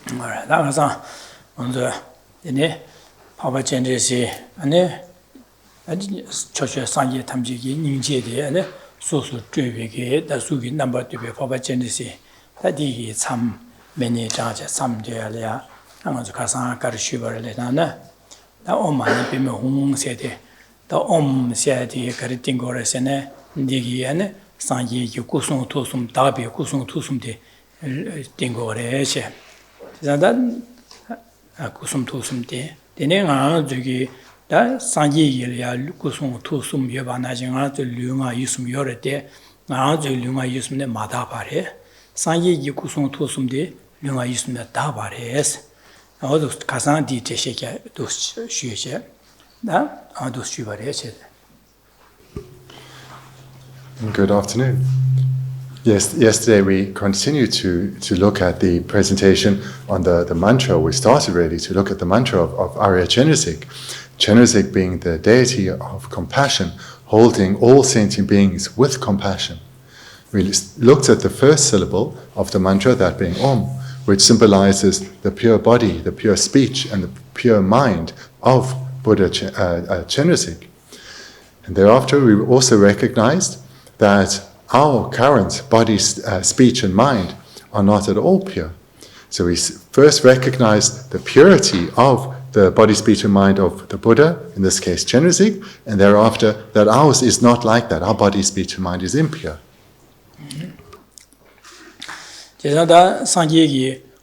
Alright, that was on the Papa Chenrezig and Church Sanje Tamjiki, Ninjede, and Sosu Triviki, the Sugi number to be Papa Chenrezig. That he some many charges, some dear, and was Kasan Karishiva Letana. The Oman Pim Hung said the said the Karitingo Resene, Digi and Sanji, Kusum Tosum, Dabi, Kusum Tosum de Dingo Reshe. That Kusum Tosum de. The name that Sanji Yelia, Kusum Tosum Yavana, the Luma Yusum Yorete, now the Luma Yusum de Madapare, Sanji Kusum Tosum de Luma Yusum de Dabares. All those Kazan di Tesheka, those Shuja, that are those Shuvares. Good afternoon. Yes, yesterday we continued to look at the presentation on the mantra. We started really to look at the mantra of Arya Chenrezig. Chenrezig being the deity of compassion, holding all sentient beings with compassion. We looked at the first syllable of the mantra, that being Om, which symbolizes the pure body, the pure speech, and the pure mind of Buddha Chenrezig. And thereafter we also recognized that our current body, speech, and mind are not at all pure. So we first recognized the purity of the body, speech, and mind of the Buddha, in this case Chenrezig, and thereafter that ours is not like that. Our body, speech, and mind is impure.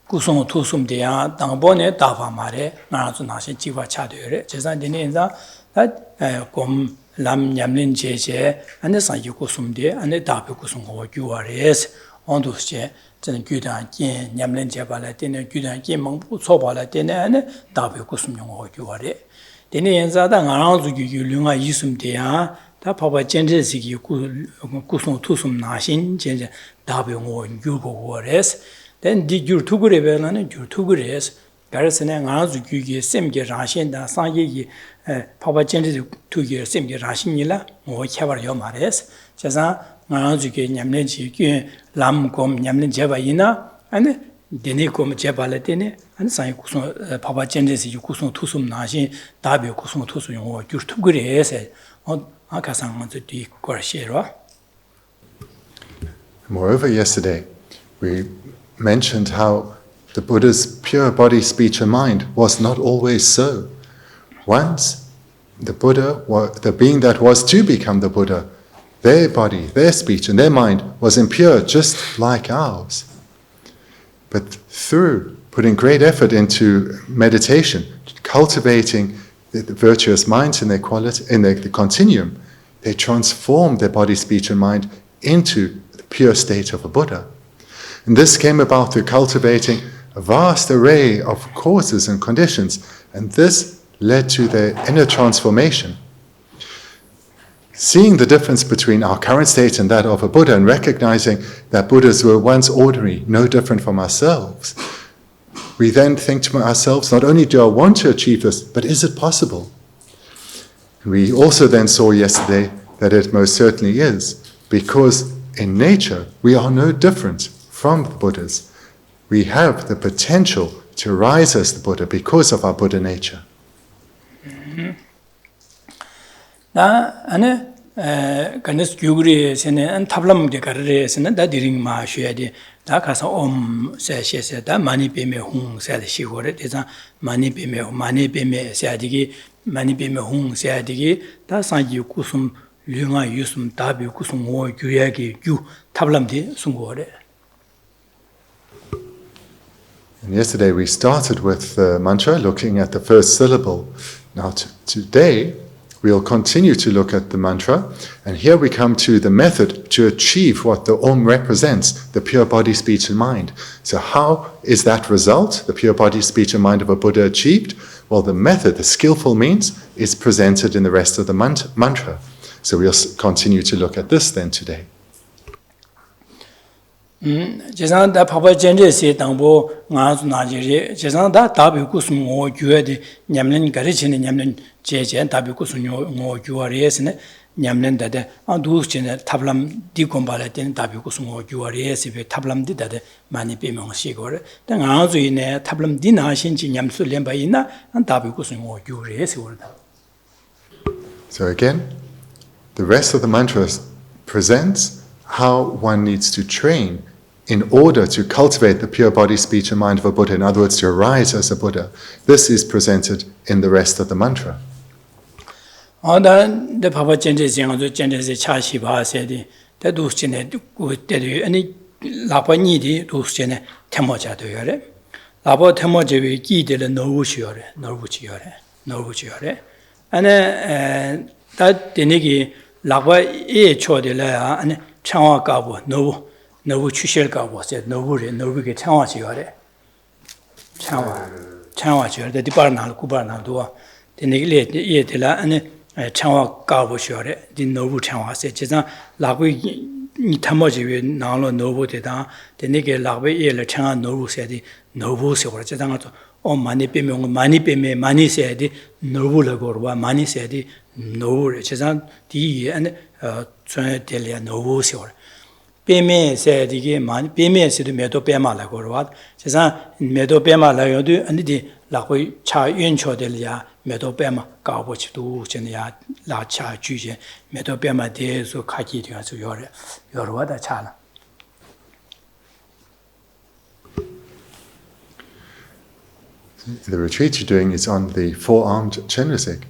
Kusum Tusum dea, Dangbone, Dava Mare, Naranzunashi, Jiva Chadure, Chesandinza, that Gom Lam Yamlin Jeje, and the Sanji Kusum de, and the Dabi Kusum or Juares, on those che, then Gudan Kin, Yamlin Jabalatin, Gudan Kim, Sobalatin, and Dabi Kusum or Juare. Then Enza, Naranzu Yulunga Yusum dea, that Papa Chenrezig Kusum Tusum Nashin, Jen, Dabi or Jugo. Then did your two good and your two good is Garrison and Azuki, same get Rashin, the Sanji, Papa Chenrezig 2 years, same get Rashinilla, or Chavario Mares, Chazan, Azuki, Yamlenchi, Lam com Yamlin Javaina, and Denicum Jabalatine, and San Papa Chenrezig, Kusum Tusum Nashin, Dabi Kusum Tusum, or your two good is on Akasan to the Korshera. Moreover, yesterday we mentioned how the Buddha's pure body, speech, and mind was not always so. Once, the Buddha, the being that was to become the Buddha, their body, their speech, and their mind was impure, just like ours. But through putting great effort into meditation, cultivating the virtuous minds in their quality, in the continuum, they transformed their body, speech, and mind into the pure state of a Buddha. And this came about through cultivating a vast array of causes and conditions, and this led to their inner transformation. Seeing the difference between our current state and that of a Buddha, and recognizing that Buddhas were once ordinary, no different from ourselves, we then think to ourselves, not only do I want to achieve this, but is it possible? And we also then saw yesterday that it most certainly is, because in nature we are no different from the Buddhas. We have the potential to rise as the Buddha because of our Buddha nature. Ganes Gugri sene and Tablam de Carre sene that during my shade, that has says she said that money be me hung said she wore it is a money be me sadigi, money be me hung sadigi, that's on you kusum lunga usum tabi kusum or Guyagi, you Tablam de Sungore. And yesterday we started with the mantra, looking at the first syllable. Now today we'll continue to look at the mantra, and here we come to the method to achieve what the Om represents, the pure body, speech, and mind. So how is that result, the pure body, speech, and mind of a Buddha achieved? Well, the method, the skillful means, is presented in the rest of the mantra. So we'll continue to look at this then today. Jesan da Papa Chenrezig Dangbo Nganzu Najiri, Jesan da Dabi Kusum or Jued, Yamlin Garichin, Yamlin Jeje, Dabi Kusum or Juares, Nyamlen dade, dus chene tablam di gombala den dabi kusungo yuare sibe tablam di dade mani pimong sigore. Dan anzu ine tablam di na shinji nyamsu lemba ina an dabi kusungo yuare sigore. So again, the rest of the mantras presents how one needs to train in order to cultivate the pure body, speech, and mind of a Buddha. In other words, to arise as a Buddha. This is presented in the rest of the mantra. The Papa Chenrezig Chenrezig Chashi Basedi, the Duschine, any Lapa Nidi, Duschine, Temoja to Yore. Lapa Temoja, we give the Novuchiore, Novuchiore. And that the Nigi Lapa E Chodilla and Chawa Gabo, Novuchishel Gabo said, Novuki Chawa Chawa, the Department Kubana Dua, the Niglet Yetila and Changwa Gabo Shore, the Nobu Changwa said, Chizan, Lagui Tamoji, Nalo Nobu Teta, the Nigger Lagui El Changa Nobu said, Nobu Sor, Chizan, oh, money payme, money said, Nobu Lagorwa, money said, Nobu, Chizan, D and Delia Nobu Sor. Payme said, Payme said, Medo Pema Lagorwa, Chizan, Medo Pema Lagodu, and the Lagui Cha Yuncho Delia. Medo Bema Gabo to Genia La Cha Juge, Medo Bema de Zukaki to your water chala. The retreat you're doing is on the four-armed Chenrezig.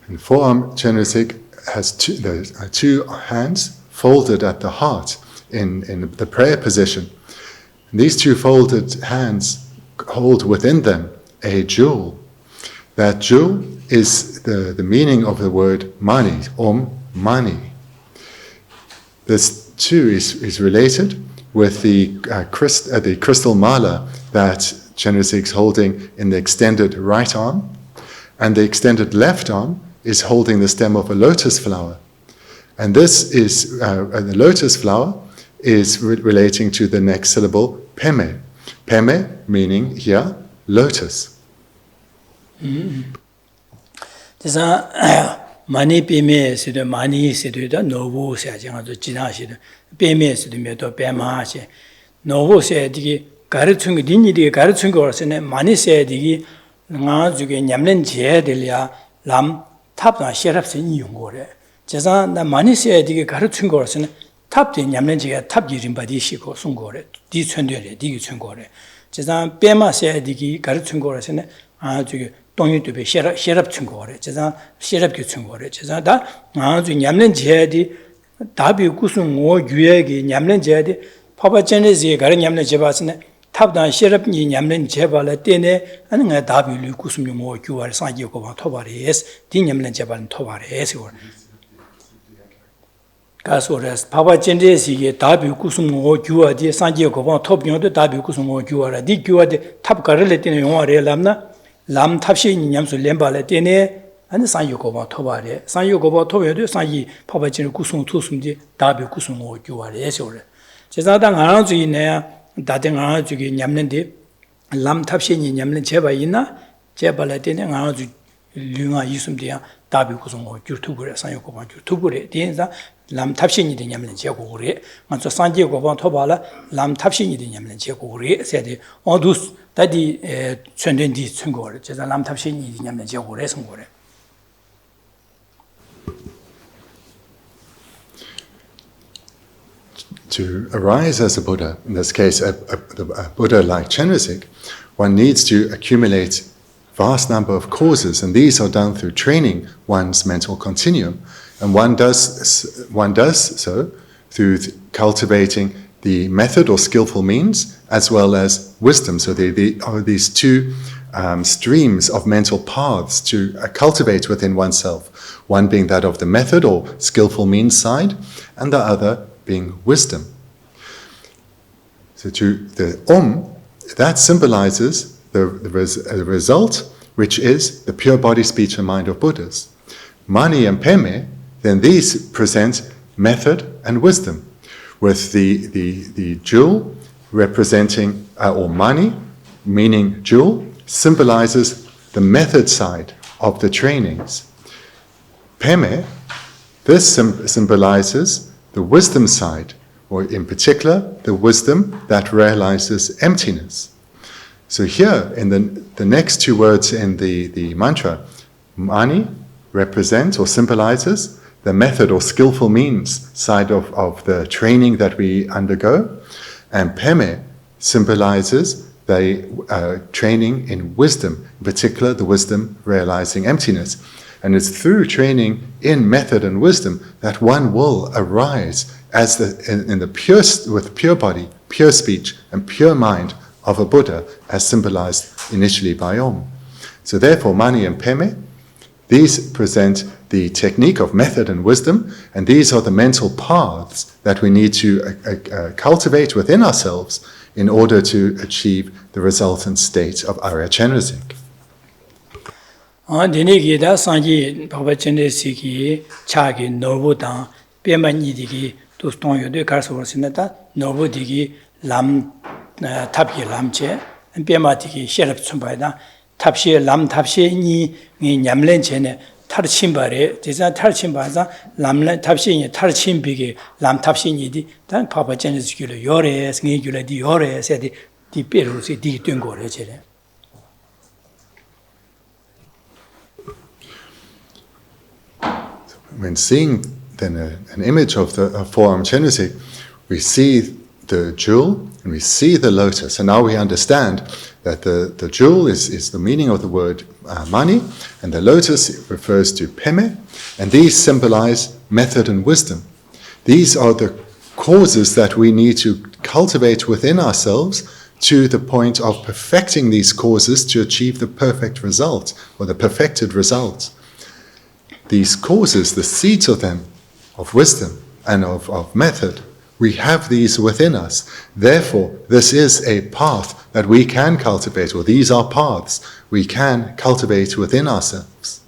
And four-armed Chenrezig has two hands folded at the heart in the prayer position. And these two folded hands hold within them a jewel. That jewel is the meaning of the word mani, mani. This too is related with the crystal mala that Chenrezig is holding in the extended right arm, and the extended left arm is holding the stem of a lotus flower. And this is, the lotus flower is relating to the next syllable, peme. Peme meaning here, lotus. Mani pime sido mani sido da nobu se jang zo jina sido pime sido me do pema se nobu se digi garuchung dini digi garuchung ko se mani se digi nga juge nyamlen je delya lam 탑나 셰랍신 이용고래 제가 나 mani se digi garuchung ko se 탑 de nyamlen je 탑 yirin badi shiko sung고래 di chönde래 digi chön고래 제가 pema se digi garuchung ko se juge 동유도be 셰랍 친구래. 제가 셰랍게 친구래. 제가 다 아주 냠는 제디 답이 무슨 오 유에게 냠는 제디 파바 젠레지에 가는 냠는 제바스네 탑다 셰랍니 냠는 제발에 때네 하는 거 답이 무슨 뭐 교활 사기고 봐 토바리스 디 냠는 제발 토바리스 가서레스 파바 젠레지에 답이 무슨 오 교화디 사기고 봐 토병도 답이 무슨 오 교활아 디 교화디 탑 가르레 때네 용화래 람나 람 탑시 냠수 렘발에 때네 아니 산유고바 토바레 산유고바 토여도 산이 파바진 구송 투숨디 다비 구송오 교와레 에서레 제자당 안주이네 다등 안주기 냠는데 람 탑시니 냠는 제바 있나 제발에 때네 안주 류가 있음디야 다비 구송오 유튜브에 산유고바 유튜브에 대해서 람 탑시니 냠는 제고레 먼저 산지고바 토바라 람 탑시니 냠는 제고레 세디 어두스 다디 천된디 천고래 제가 남탑신이 냠는 제고래 성고래 To arise as a Buddha, in this case a Buddha like Chenrezig, one needs to accumulate vast number of causes, and these are done through training one's mental continuum, and one does so through cultivating the method or skillful means as well as wisdom. So there are these two streams of mental paths to cultivate within oneself, one being that of the method or skillful means side, and the other being wisdom. So to the that symbolizes the result, which is the pure body, speech, and mind of Buddhas. Mani and Peme, then these present method and wisdom, with the jewel representing, or mani, meaning jewel, symbolizes the method side of the trainings. Peme, This symbolizes the wisdom side, or in particular, the wisdom that realizes emptiness. So here, in the next two words in the mantra, mani represents or symbolizes the method or skillful means side of the training that we undergo, and peme symbolizes the training in wisdom, in particular the wisdom realizing emptiness. And it's through training in method and wisdom that one will arise as in the pure, with pure body, pure speech, and pure mind of a Buddha, as symbolized initially by Om. So therefore, mani and peme, these present the technique of method and wisdom, and these are the mental paths that we need to cultivate within ourselves in order to achieve the resultant state of Arya Chenrezig. Dini da sanji Baba Chenrezig chagi nobu dang pema ni digi to stong yo de karso sinata nobu digi lam tabgi lamche pema digi sherap chumbai da tabshi lam tabshi ni nyamlen chene tarchimbare desa tarchimbaza lamlen tabshi ni tarchimbigi lam tabshi ni di dan Baba Chenrezig yore ngi gyula di yore se di peru se di tungore chere. When seeing then an image of the forearm Chenrezig, we see the jewel and we see the lotus. And now we understand that the jewel is the meaning of the word mani, and the lotus refers to peme, and these symbolize method and wisdom. These are the causes that we need to cultivate within ourselves to the point of perfecting these causes to achieve the perfect result, or the perfected result. These causes, the seeds of them, of wisdom and of method, we have these within us. Therefore, this is a path that we can cultivate, or these are paths we can cultivate within ourselves.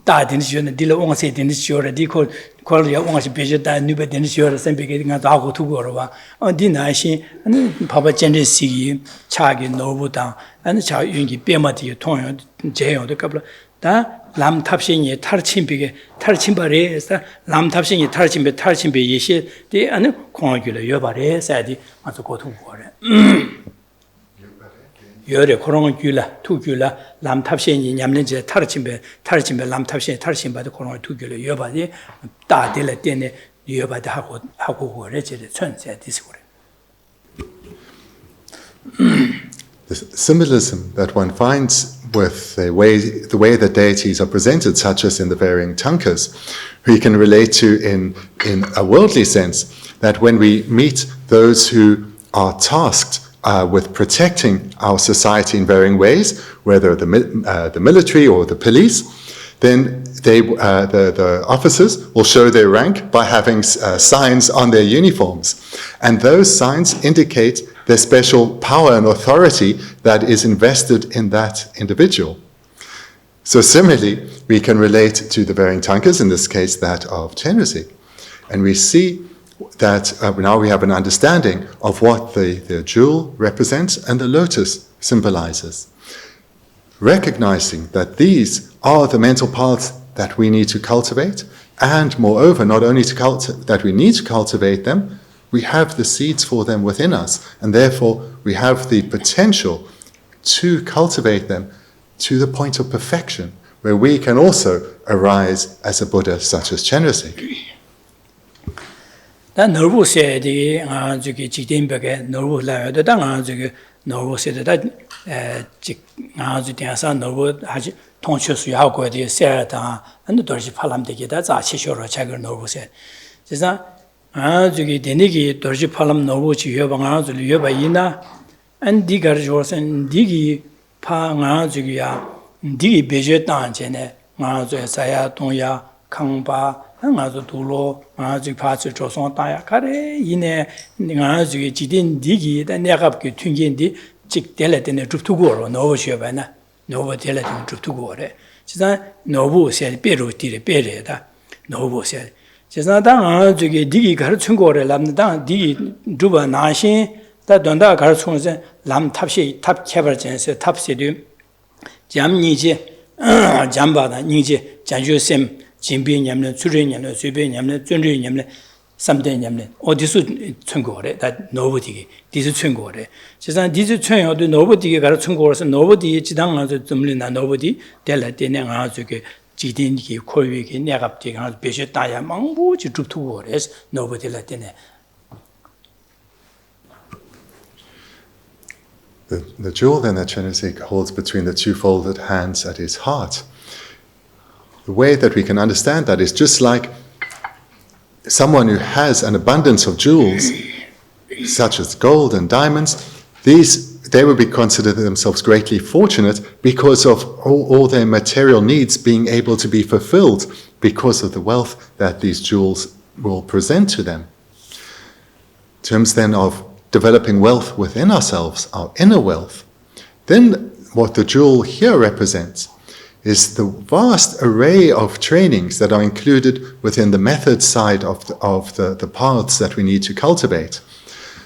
Da dinisyon dile onse dinisyon di ko ya onse beje da nube dinisyon sembe ge nga da go tu go ba di na shi an Baba Chenrezig chagi nobu da an cha yungi pema di tong yo je yo de kabla da lam tabshin ye tarchin bege tarchin bare sa lam tabshin ye tarchin be ye shi de an kong gyu le yo bare sa di ma zo go tu go re 여래 그런 규라 두 규라 남 탑신이 냠는지 타르침베 남 탑신이 타르침바도 그런 두 규라 여바디 다들 때네 여바디 하고 그래지 천세 디스고래. The symbolism that one finds with the way that deities are presented, such as in the varying tankas, we can relate to in a worldly sense, that when we meet those who are tasked with protecting our society in varying ways, whether the military or the police, then the officers will show their rank by having signs on their uniforms. And those signs indicate the special power and authority that is invested in that individual. So similarly, we can relate to the varying tankas, in this case that of Chenrezig. And we see that now we have an understanding of what the jewel represents and the lotus symbolizes. Recognizing that these are the mental paths that we need to cultivate, and moreover, not only that we need to cultivate them, we have the seeds for them within us, and therefore we have the potential to cultivate them to the point of perfection, where we can also arise as a Buddha such as Chenrezig. 다 너부 세디 저기 지딘벽에 너부 라여도 당 저기 너부 세다 직 아주 대사 너부 하지 통치수하고 어디 세다 안도 돌시 팔람되게다 자 치쇼로 책을 너부 세 제가 저기 데니기 돌시 팔람 너부 지여방 아주 여바이나 안디가 조선 디기 파가 저기야 디기 베제다 전에 아주 사야 동야 강바 아주 둘로 아주 파츠 조선 다야 가래 이내 아주 지딘 디기 내가 그 튕긴디 직델레데네 줍투고로 노셔바나 노버델레데 줍투고래 진짜 노부세 베로티레 베레다 노부세 제가 당 저기 디기 가르친 거를 남당 디기 두바 나신 다 돈다 가르치면서 람 탑시 탑 캐버전스 탑시도 잠니지 잠바다 니지 자주셈 진비냠네 주례냠네 수배냠네 준례냠네 삼대냠네 어디서 천거래 다 노버디기 디스 천거래 제가 디스 천여도 노버디기 가르친 거라서 노버디 지당나서 좀리나 노버디 될라 때네 아주게 지딘기 코위기 내갑디가 배셔 다야 망부지 죽투고래서 노버디라 때네 The jewel then that Chenrezig holds between the two folded hands at his heart. The way that we can understand that is just like someone who has an abundance of jewels, such as gold and diamonds, they would be considered themselves greatly fortunate because of all their material needs being able to be fulfilled because of the wealth that these jewels will present to them. In terms then of developing wealth within ourselves, our inner wealth, then what the jewel here represents is the vast array of trainings that are included within the method side of the paths that we need to cultivate.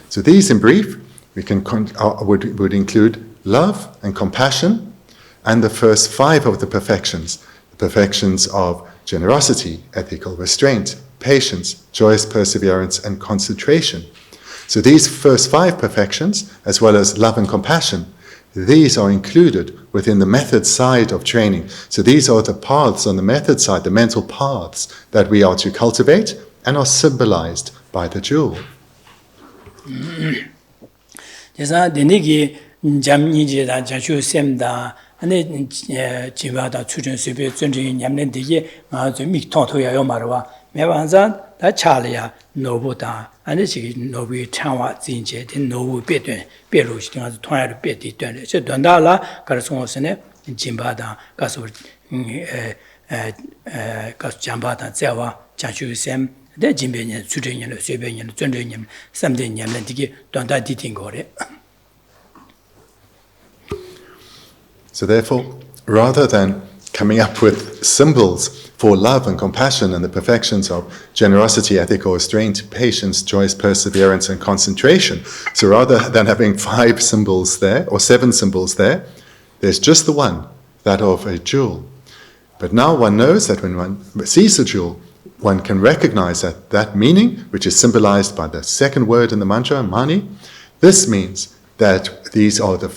So these, in brief, would include love and compassion, and the first 5 of the perfections of generosity, ethical restraint, patience, joyous perseverance, and concentration. So these first 5 perfections, as well as love and compassion, these are included within the method side of training. So these are the paths on the method side, the mental paths that we are to cultivate and are symbolized by the jewel. 제가 데니기 잠니지다 자주셈다 아니 지바다 추전 수비 전쟁이 냠는 되게 아주 미통토야요 말와 매반자 다 차려야 노보다 아니 지금 노비 창화 진제 된 노부 배된 배로시 등아서 통화를 배디 되네 저 돈다라 가르송어스네 진바다 가서 가서 잠바다 제와 자주셈 내 진배년 수정년 수배년 전쟁년 3대년은 되게 돈다 디팅 거래. So therefore, rather than coming up with symbols for love and compassion and the perfections of generosity, ethical restraint, patience, joyous perseverance, and concentration, so rather than having 5 symbols there, or 7 symbols there, there's just the one, that of a jewel. But now one knows that when one sees the jewel, one can recognize that meaning, which is symbolized by the second word in the mantra, mani. This means that these are the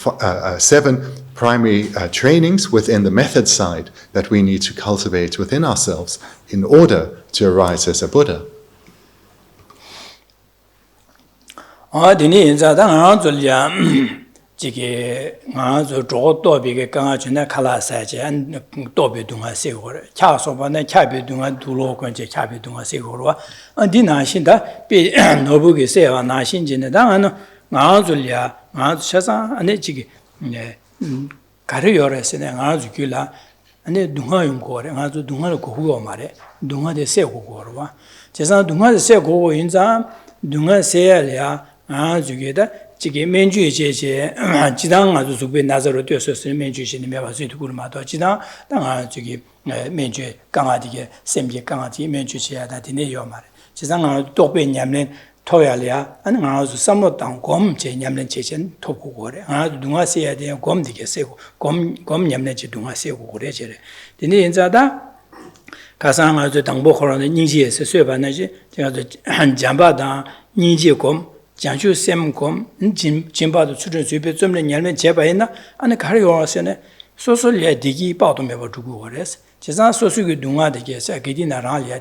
7 primary trainings within the method side that we need to cultivate within ourselves in order to arise as a Buddha. 지게 아주 조도비게 강아지네 칼라사제 안 도비동아 세고래 차소반에 차비동아 두로건제 차비동아 세고로 안디나신다 비 노부게 세와 나신진에 당하는 아주랴 아주 차사 안에 지게 네 가르요레스네 아주 길라 안에 동아용 거래 아주 동아를 고고 말해 동아데 세고고로 제사 동아데 세고고 인자 동아 세야랴 아주게다 지게 면주의 제제 지당 아주 수배 나서로 되었을 면주신이 매바수 두고마도 지당 당아 저기 면주의 강아지게 샘게 강아지 면주시야다 되네요 말. 지당 또배 냠는 토야리아 아니 아주 삼모당 곰 제냠는 제전 토고고래. 아주 동아세야 돼 곰디게 세고 곰 냠는 지 동아세고 그래 저래. 되네 인자다 가상 아주 당보호라는 인지에서 쇠반나지 제가 한 잠바다 인지곰 장주 셈곰 진바도 추전 주배 좀 내면 제바했나 아니 가려워서네 소소리에 디기 빠도 매버 두고 그래서 제가 소소기 동아되게서 기디나라야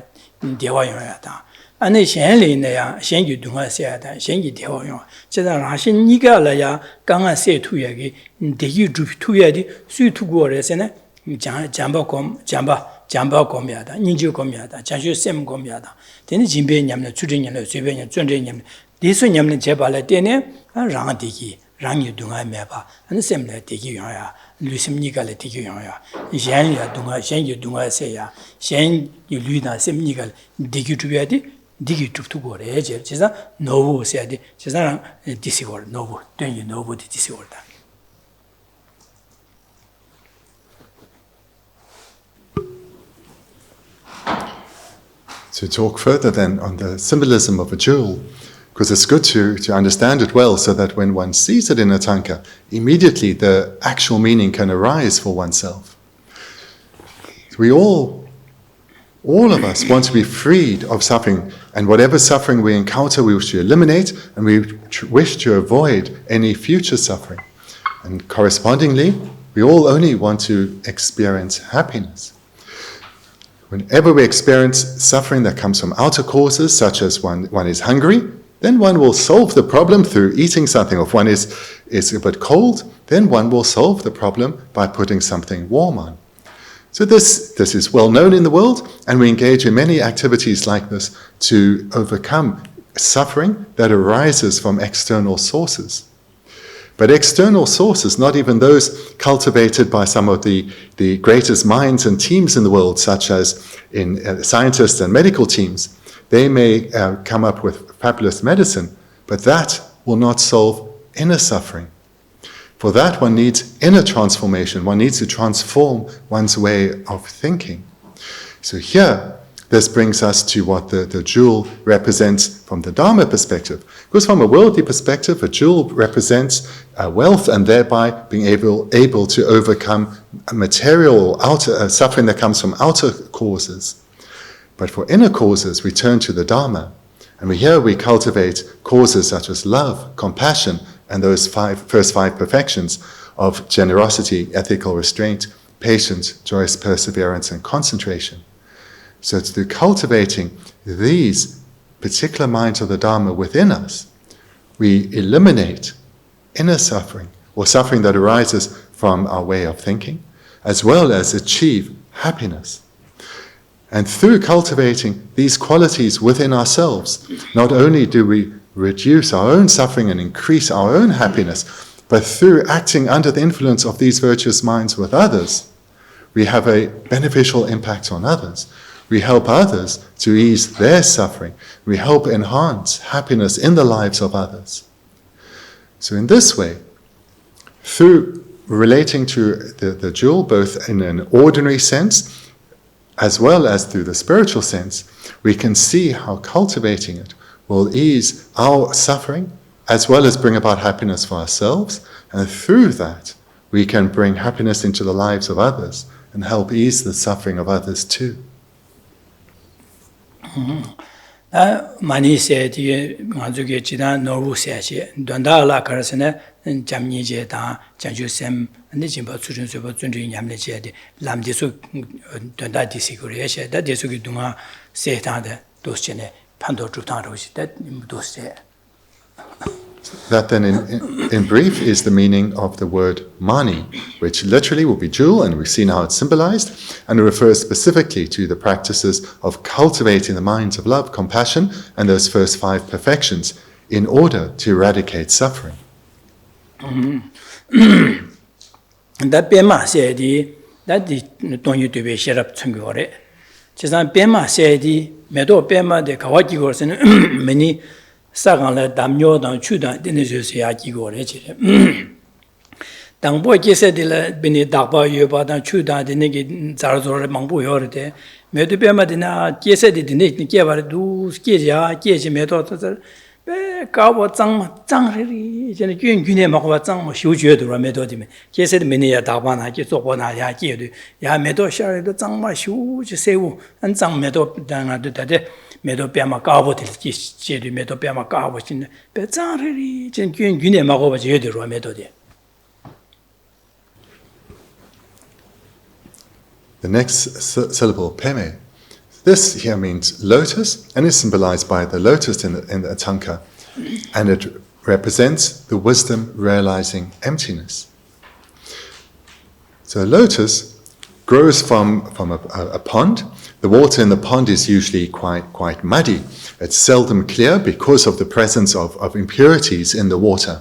대화용야다 아니 현리네야 현기 동아세야다 현기 대화용 제가 라신 니가라야 강한 세투야기 디기 주투야디 수투고 그래서네 잠바곰이야다 니지곰이야다 장주 셈곰이야다 되는 진배 냠는 추정년의 주배년 전쟁년 디수 냠는 제발에 때네 랑디기 랑이 동아 매바 안 셈네 디기 용야 루심니가레 디기 용야 셴야 동아 셴이 동아세야 셴이 루이나 셈니가 디기 주야디 디기 주투고래 제자 노부세야디 제자랑 디시고 노부 된이 노부 디시고다. to talk further then on the symbolism of a jewel, because it's good to understand it well so that when one sees it in a tanka, immediately the actual meaning can arise for oneself. We all of us want to be freed of suffering, and whatever suffering we encounter we wish to eliminate, and we wish to avoid any future suffering. And correspondingly, we all only want to experience happiness. Whenever we experience suffering that comes from outer causes, such as one is hungry, then one will solve the problem through eating something. If one is a bit cold, then one will solve the problem by putting something warm on. So this is well known in the world, and we engage in many activities like this to overcome suffering that arises from external sources. But external sources, not even those cultivated by some of the greatest minds and teams in the world, such as in scientists and medical teams, they may come up with fabulous medicine, but that will not solve inner suffering. For that, one needs inner transformation. One needs to transform one's way of thinking. So here, this brings us to what the jewel represents from the Dharma perspective. Because from a worldly perspective, a jewel represents wealth, and thereby being able to overcome material outer suffering that comes from outer causes. But for inner causes, we turn to the Dharma. And here we cultivate causes such as love, compassion, and those first five perfections of generosity, ethical restraint, patience, joyous perseverance, and concentration. So through cultivating these particular minds of the Dharma within us, we eliminate inner suffering, or suffering that arises from our way of thinking, as well as achieve happiness. And through cultivating these qualities within ourselves, not only do we reduce our own suffering and increase our own happiness, but through acting under the influence of these virtuous minds with others, we have a beneficial impact on others. We help others to ease their suffering. We help enhance happiness in the lives of others. So in this way, through relating to the jewel, both in an ordinary sense, as well as through the spiritual sense, we can see how cultivating it will ease our suffering, as well as bring about happiness for ourselves. And through that, we can bring happiness into the lives of others and help ease the suffering of others too. Mani said, Manzuki Chida, Noru Sashi, Dondala Karasana, and Jamni Jeta, Janju Sem, and the Jimba Tsurin Super Tundri Yamne, Lam Disu Donda Disiguria, that Disuki Duma, Setanda, Dosene, Pando Trutan, that Dose. That then, in brief, is the meaning of the word mani, which literally will be jewel, and we've seen how it's symbolized, and it refers specifically to the practices of cultivating the minds of love, compassion, and those first five perfections in order to eradicate suffering. That Bema said, that don't you to be shut up to Gore. Chisan Bema said, Medo Bema de Kawaki Gorsen, many. Sagan damyo dan chudan dinizyosi yaki gore chire. Dangbo kese dila bini dakba yoba dan chudan dinigi zarzore mangbo yorite. Medo bema dina kese di dinik kebare du keja keje medo tazar. Be kawa zangri jene gyun gyune makwa zang xiujue dura medo dime. Kese di mini ya dakba na ke zokwa na ya kedu. Ya medo shari do zangma xiu je sewu. An zang medo danga du dade. Medo Pema Gabo till Jedi, Medo Pema Gabo, Bezari, Jenkin, Gunemago, Jedi, Medo. The next syllable, Peme, this here means lotus, and is symbolized by the lotus in the Tanka, and it represents the wisdom realizing emptiness. So a lotus grows from a pond. The water in the pond is usually quite muddy. It's seldom clear because of the presence of impurities in the water.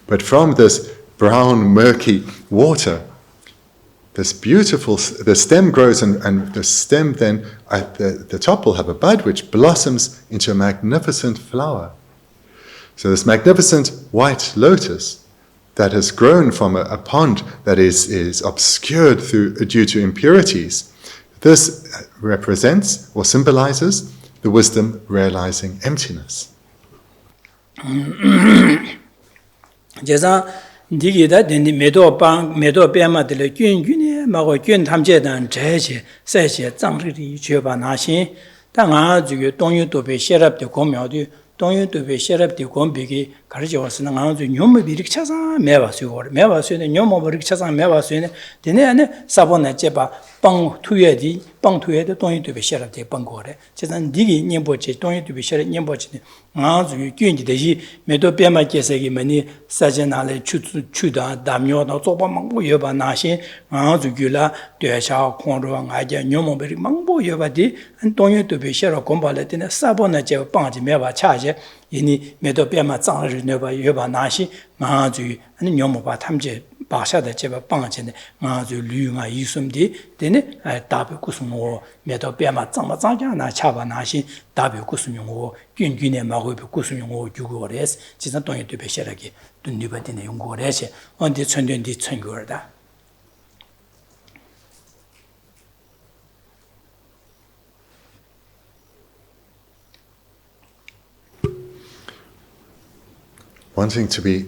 But from this brown, murky water, the stem grows, and the stem then at the top will have a bud which blossoms into a magnificent flower. So this magnificent white lotus that has grown from a pond that is obscured due to impurities, this represents or symbolizes the wisdom realizing emptiness. 제가 디기다 된디 메도 베마들 균균이 마고 균 탐제단 제시 세시 장르리 죄바 나신 당아 주요 동유도베 셰랍데 고묘디 동유도베 셰랍데 곰비기 가르쳐 왔으나 아주 뇽모 비릭 차사 매바수네 뇽모 비릭 차사 매바수네 되네 안에 사본에 제바 빵 투여디 동유도베 셰랍데 빵고래 제가 디기 님보지 동유도베 셰랍 님보지 아주 균지대시 메도 베마께서기 많이 사전날에 추다 담요도 조바망보 여바 나신 아주 귤라 되샤 콘로왕 아제 뇽모 비릭 망보 여바디 동유도베 셰랍 곰발에 되네 사본에 제바 빵지 매바 차제 이니 메도 베마 장르 네바 여바 나시 아주 아니 뇽모바 탐제 바샤다 제바 빵체네 아주 류가 이숨디 되네 답이 구스모 메도 베마 장마장자나 차바 나시 답이 구스용고 균균에 마고 구스용고 주고레스 진짜 동에 되베셔라기 눈니바디네 용고레세 언디 천된디 천고르다 Wanting to be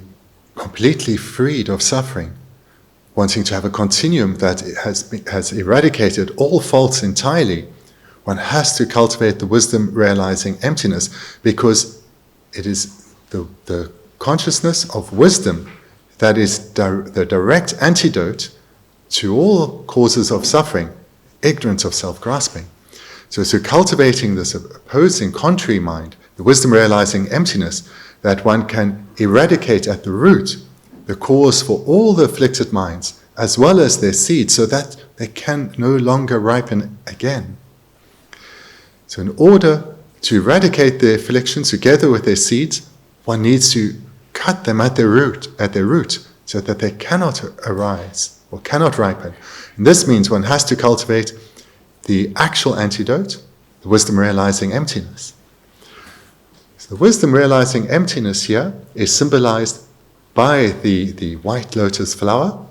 completely freed of suffering, wanting to have a continuum that has eradicated all faults entirely, one has to cultivate the wisdom realizing emptiness, because it is the consciousness of wisdom that is the direct antidote to all causes of suffering, ignorance of self-grasping. So cultivating this opposing contrary mind, the wisdom realizing emptiness, that one can eradicate at the root the cause for all the afflicted minds, as well as their seeds, so that they can no longer ripen again. So in order to eradicate their afflictions together with their seeds, one needs to cut them at their root, so that they cannot arise or cannot ripen. And this means one has to cultivate the actual antidote, the wisdom realizing emptiness. The wisdom realizing emptiness here is symbolized by the white lotus flower.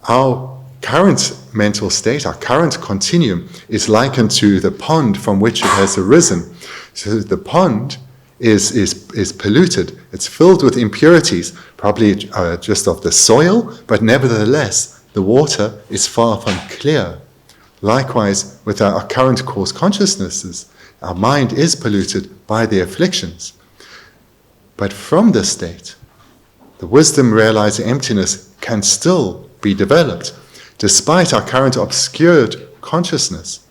Our current mental state, our current continuum, is likened to the pond from which it has arisen. So the pond is polluted. It's filled with impurities, probably just of the soil, but nevertheless, the water is far from clear. Likewise, with our current cause consciousnesses, our mind is polluted by the afflictions. But from this state, the wisdom realizing emptiness can still be developed. Despite our current obscured consciousness,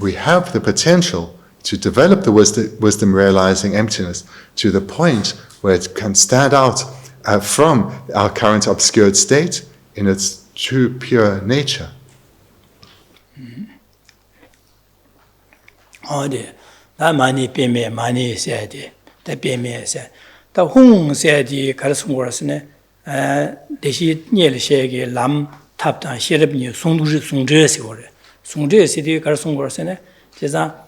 we have the potential to develop the wisdom realizing emptiness to the point where it can stand out from our current obscured state in its true pure nature. 어디 나 많이 빼매 많이 써야 돼. 다 빼매서 다 홍세디 가르친 거라서네. 대시 녀르셰게 람 탑단 셰르브니 송두지 송제시 거래. 송제시디 가르친 거라서네. 제가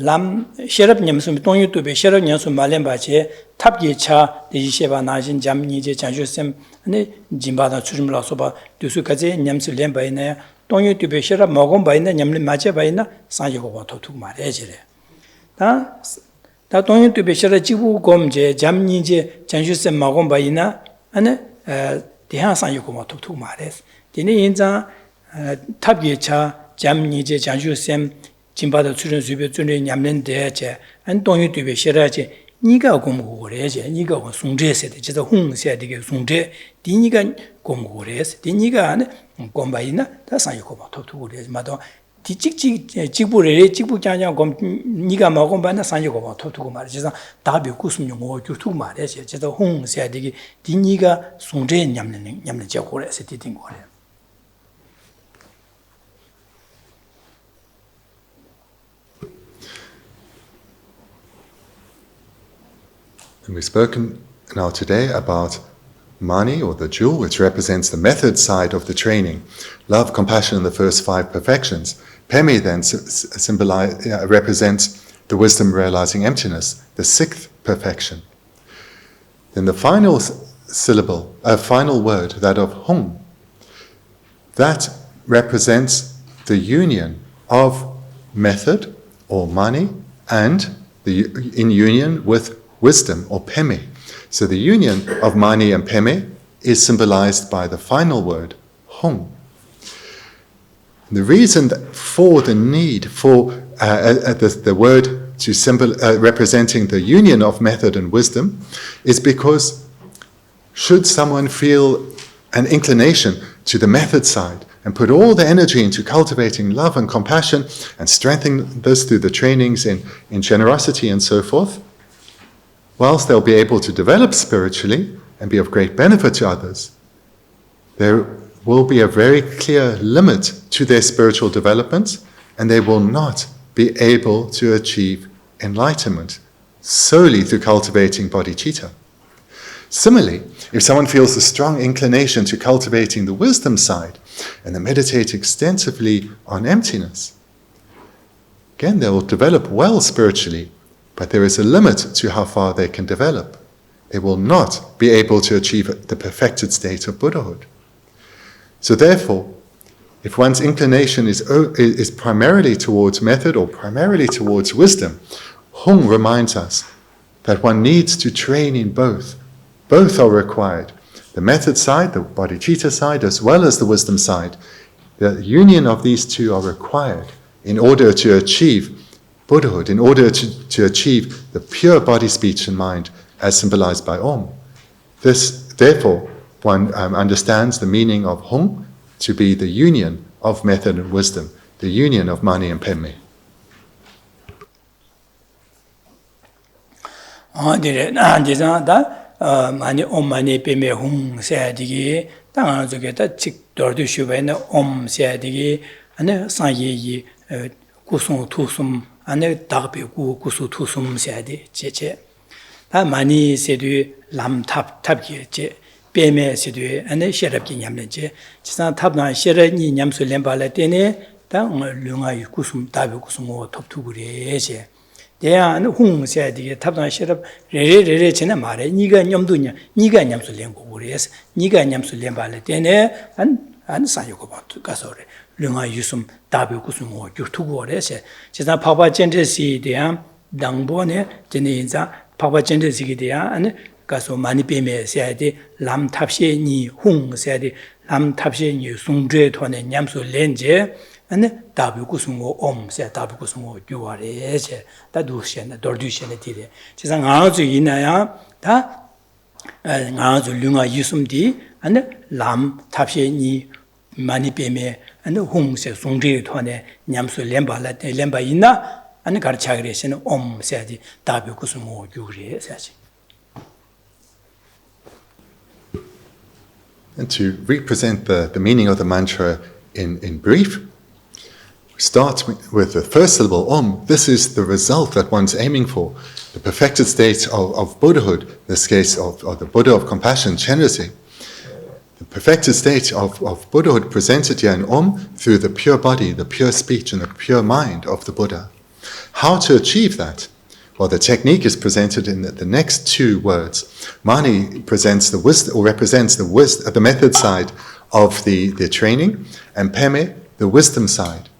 람 셰르브니 무슨 동유도베 셰르브니 무슨 말렘 바체 탑기차 대시셰바 나신 잠니제 장주셈 아니 짐바다 추름라서 봐. 두수까지 냠스 렘바이네 동유도베 셰르 먹은 바이네 냠리 맞제 바이나 상지고가 도둑 말해지래. 다 동유도베 셰르 지부 검제 잠니제 장주셈 먹은 바이나 아니 대한 상지고가 도둑 말해서. 디네 인자 탑기차 잠니제 장주셈 짐바다 추른 수비 준의 냠는데 제 안동유도베 셰르제 니가 공부를 해. 니가 송제세대 제가 홍세되게 송제 디니가 공부를 해서 디니가 안에 공부이나 다 상이고 도토를 해. 마도 디직직 직부를 직부장장 공 니가 먹은 바나 상이고 도토고 말이죠. 답이 구스용 뭐 주투 말이죠. 제가 홍세되게 디니가 송제 냠는 제고를 해서 디딘 거예요. And we've spoken now today about mani, or the jewel, which represents the method side of the training. Love, compassion, and the first 5 perfections. Pemi then represents the wisdom realizing emptiness, the 6th perfection. Then the final final word, that of hung, that represents the union of method or mani, and in union with wisdom or peme. So the union of mani and peme is symbolized by the final word, hong. The reason for the need for the word to representing the union of method and wisdom is because should someone feel an inclination to the method side and put all the energy into cultivating love and compassion and strengthening this through the trainings in generosity and so forth, whilst they'll be able to develop spiritually and be of great benefit to others, there will be a very clear limit to their spiritual development, and they will not be able to achieve enlightenment solely through cultivating bodhicitta. Similarly, if someone feels a strong inclination to cultivating the wisdom side and they meditate extensively on emptiness, again, they will develop well spiritually, but there is a limit to how far they can develop. They will not be able to achieve the perfected state of Buddhahood. So therefore, if one's inclination is primarily towards method or primarily towards wisdom, Hong reminds us that one needs to train in both. Both are required. The method side, the bodhicitta side, as well as the wisdom side. The union of these two are required in order to achieve Buddhahood, in order to achieve the pure body, speech and mind as symbolized by Om. This, therefore, one understands the meaning of Hong to be the union of method and wisdom, the union of mani and peme. Mani Om mani peme Hong sayadigi, tanga zogeta chik dordu shubena Om sayadigi, ane sanye yi kusung tusum, ane dagbe kusu tusum sayadi cheche. Ta mani sedu lam tabki che. Peme sidwe ane sherabki nyamne che chisan tabna sherani nyamsu lembala tene ta lunga kusum tabi kusum o toptu gure che deya ane hung se dige tabna sherab re chena mare niga nyamdunya niga nyamsu lengo gure niga nyamsu lembala tene an sayogo batu kasore lunga yusum tabi kusum o gyurtu gure che chisan papa Chenrezig deya dangbone tene inza papa Chenrezig deya ane 가서 많이 빼매 세야지 람 탑시니 홍 세야지 람 탑시니 송제 토네 냠수 렌제 아니 다비고 숨고 옴 세 다비고 숨고 교와레제 다두시네 dordu시네 디레 지상 아주 이나야 다 아주 룽아 유숨디 아니 람 탑시니 많이 빼매 아니 홍세 송제 토네 냠수 렘발라 렘바 있나 아니 가르쳐 그래시는 옴 세야지 다비고 숨고 교레 세야지. And to represent the meaning of the mantra in brief, we start with the first syllable, Om. This is the result that one's aiming for, the perfected state of Buddhahood, in this case of the Buddha of compassion, Chenrezig. The perfected state of Buddhahood presented here in Om through the pure body, the pure speech and the pure mind of the Buddha. How to achieve that? Well, the technique is presented in the next two words. Mani presents the wisdom, or represents the method side of the training, and Peme, the wisdom side.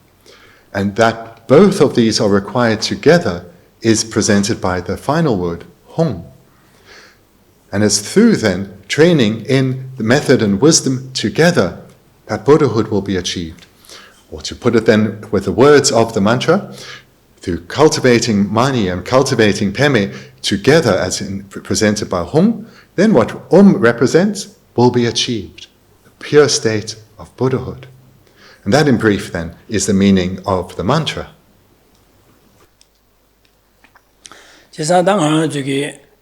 And that both of these are required together is presented by the final word, Hong. And it's through then training in the method and wisdom together that Buddhahood will be achieved. Or to put it then with the words of the mantra, through cultivating mani and cultivating peme together as presented by Hong, then what Om represents will be achieved, the pure state of Buddhahood. And that in brief then is the meaning of the mantra.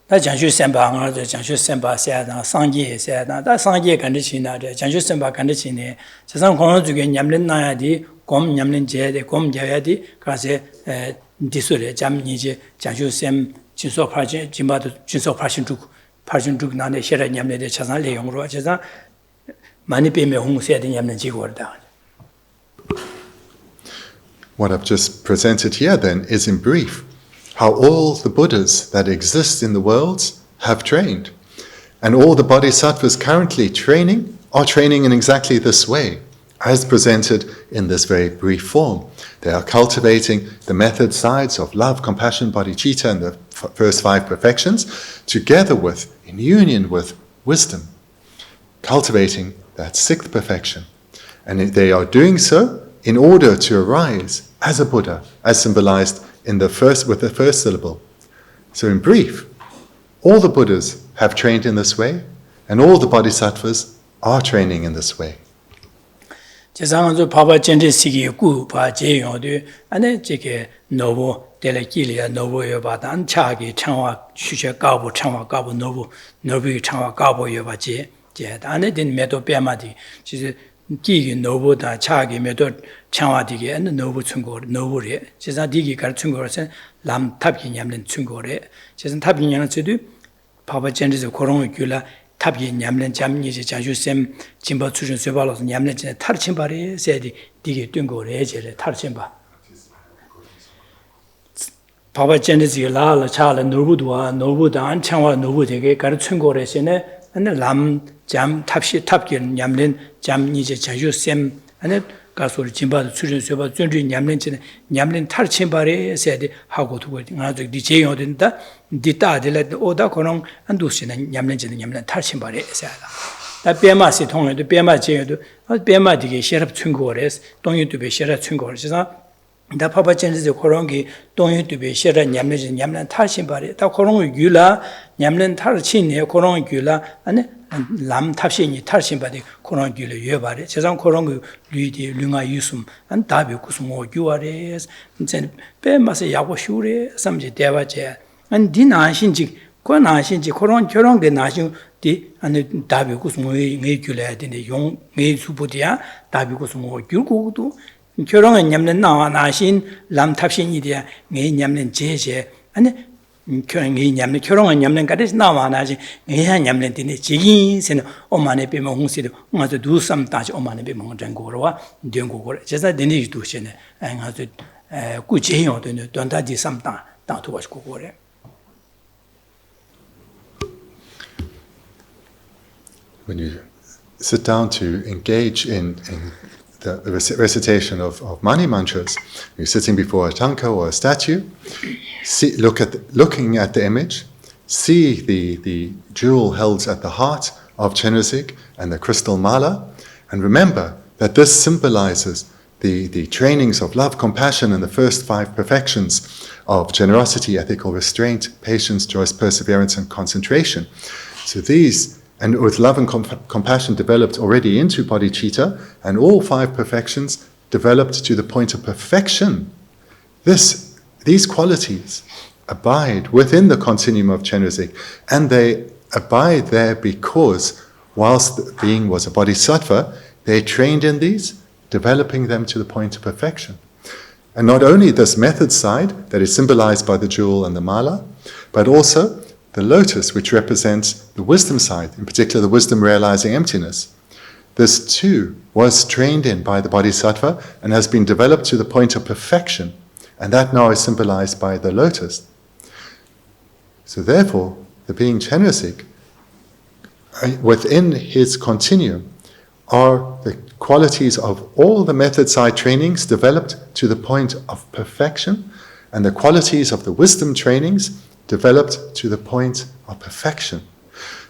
다 장슈 선바가 장슈 선바 세다 상계 세다 다 상계 간지치나 장슈 선바 간지치네 세상 공원 중에 냠는 나야디 곰 냠는 제데 곰 제야디 가세 디소레 잠니제 장슈 선 진소 파지 진바도 진소 파신죽 나네 셔라 냠네데 차상 내용으로 제가 많이 빼면 홍세야디 냠는 지고르다. What I've just presented here then is in brief how all the Buddhas that exist in the worlds have trained. And all the bodhisattvas currently training are training in exactly this way, as presented in this very brief form. They are cultivating the method sides of love, compassion, bodhicitta, and the first 5 perfections, together with, in union with, wisdom, cultivating that 6th perfection. And they are doing so in order to arise as a Buddha, as symbolized with the first syllable. So in brief, all the Buddhas have trained in this way, and all the Bodhisattvas are training in this way. 제상은 바바 젠제시기 구 바제요도 안에 제게 노보 델레길이야 노보여 바단 차기 창화 휴셔 가보 창화 가보 노비 창화 가보여 바지 제 안에 된 메도 빼마디 지제 기기 노보다 차기 메도 창화디게 안 노보 충고 노보래 제사 디기 갈 충고로서 람 탑기 냠는 충고래 제사 탑기 냠는 저도 바바 젠제스 고롱을 줄라 탑기 냠는 잠니지 자주셈 진바 추준 쇠발로서 냠는 진에 타르침바리 세디 디게 뜬고래 제래 타르침바 바바 젠제스 라라 차라 노부도와 노부단 창화 노부되게 가르친 거래세네 안에 람잠 탑시 탑기 냠는 잠니지 자주셈 안에 가소리 진바 추준 쇠발 쫀주 냠는 진에 냠는 타르침바리 세디 하고 두고 나도 디제요 된다 디타들 오다 코롱 안두시는 냠는지는 냠는 탈신발에 있어야다. 다 배마시 통해도 배마제도 배마디게 셔럽 충고래서 동유도베 셔럽 충고래서 다 파바전지 코롱기 동유도베 셔럽 냠는지 냠는 탈신발에 다 코롱을 유라 냠는 탈신네 코롱을 유라 아니 람 탑신이 탈신발에 코롱을 유라 여바래 세상 코롱 류디 류가 유숨 안 답이 구숨 오 유아래 이제 배마시 야고 슈래 삼지 대바제 안 디나신지 권나신지 그런 결혼게 나신 디 안에 답이 무슨 왜 줄여야 되는데 용 매수부디야 답이 무슨 뭐 줄고도 결혼은 냠는 나와 나신 람탑신이디야 매 냠는 제제 아니 결혼이 냠는 결혼은 냠는 까지 나와 나지 매한 냠는 데네 지긴세는 엄마네 빼면 홍시도 엄마도 두삼 다지 엄마네 빼면 전고로와 된고고 제사 되네 두시네 아가도 꾸제요 되네 돈다지 삼다 다도와고 그래 When you sit down to engage in the recitation of mani mantras, you're sitting before a tanka or a statue, looking at the image, see the jewel held at the heart of Chenrezig and the crystal mala, and remember that this symbolizes the trainings of love, compassion, and the first 5 perfections of generosity, ethical restraint, patience, choice, perseverance, and concentration. So these, and with love and compassion developed already into bodhicitta, and all 5 perfections developed to the point of perfection, these qualities abide within the continuum of Chenrezig, and they abide there because whilst the being was a bodhisattva, they trained in these, developing them to the point of perfection. And not only this method side that is symbolized by the jewel and the mala, but also the lotus, which represents the wisdom side, in particular the wisdom realizing emptiness. This too was trained in by the bodhisattva and has been developed to the point of perfection, and that now is symbolized by the lotus. So therefore, the being Chenrezig, within his continuum, are the qualities of all the method side trainings developed to the point of perfection, and the qualities of the wisdom trainings developed to the point of perfection.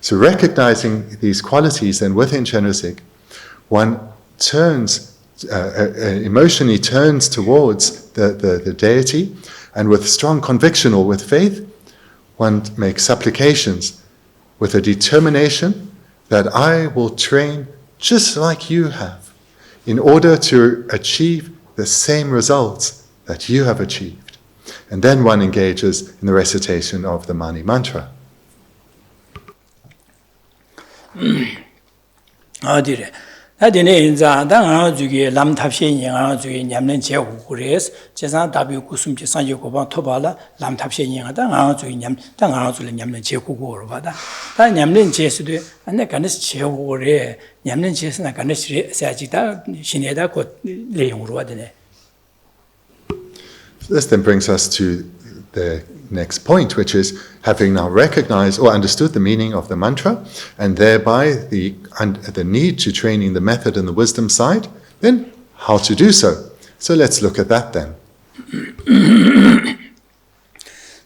So recognizing these qualities then within Chenrezig, one turns, emotionally turns towards the deity, and with strong conviction or with faith, one makes supplications with a determination that I will train just like you have in order to achieve the same results that you have achieved. And then one engages in the recitation of the Mani mantra. 어디래? 나디네 인자 당하나 주기 람탑시에 영하나 주기 냠는 제고그레스 제산 답이 구숨지 산여고방 토발라 람탑시에 영하다 하나 주기 냠 당하나 주기 냠는 제고고로 받아 다 냠는 제스도 안에 간스 제고그레 냠는 제스나 간스 사지다 신에다 곧 내용으로 와드네. This then brings us to the next point, which is having now recognized or understood the meaning of the mantra, and thereby the need to training the method and the wisdom side, then how to do so? So let's look at that then.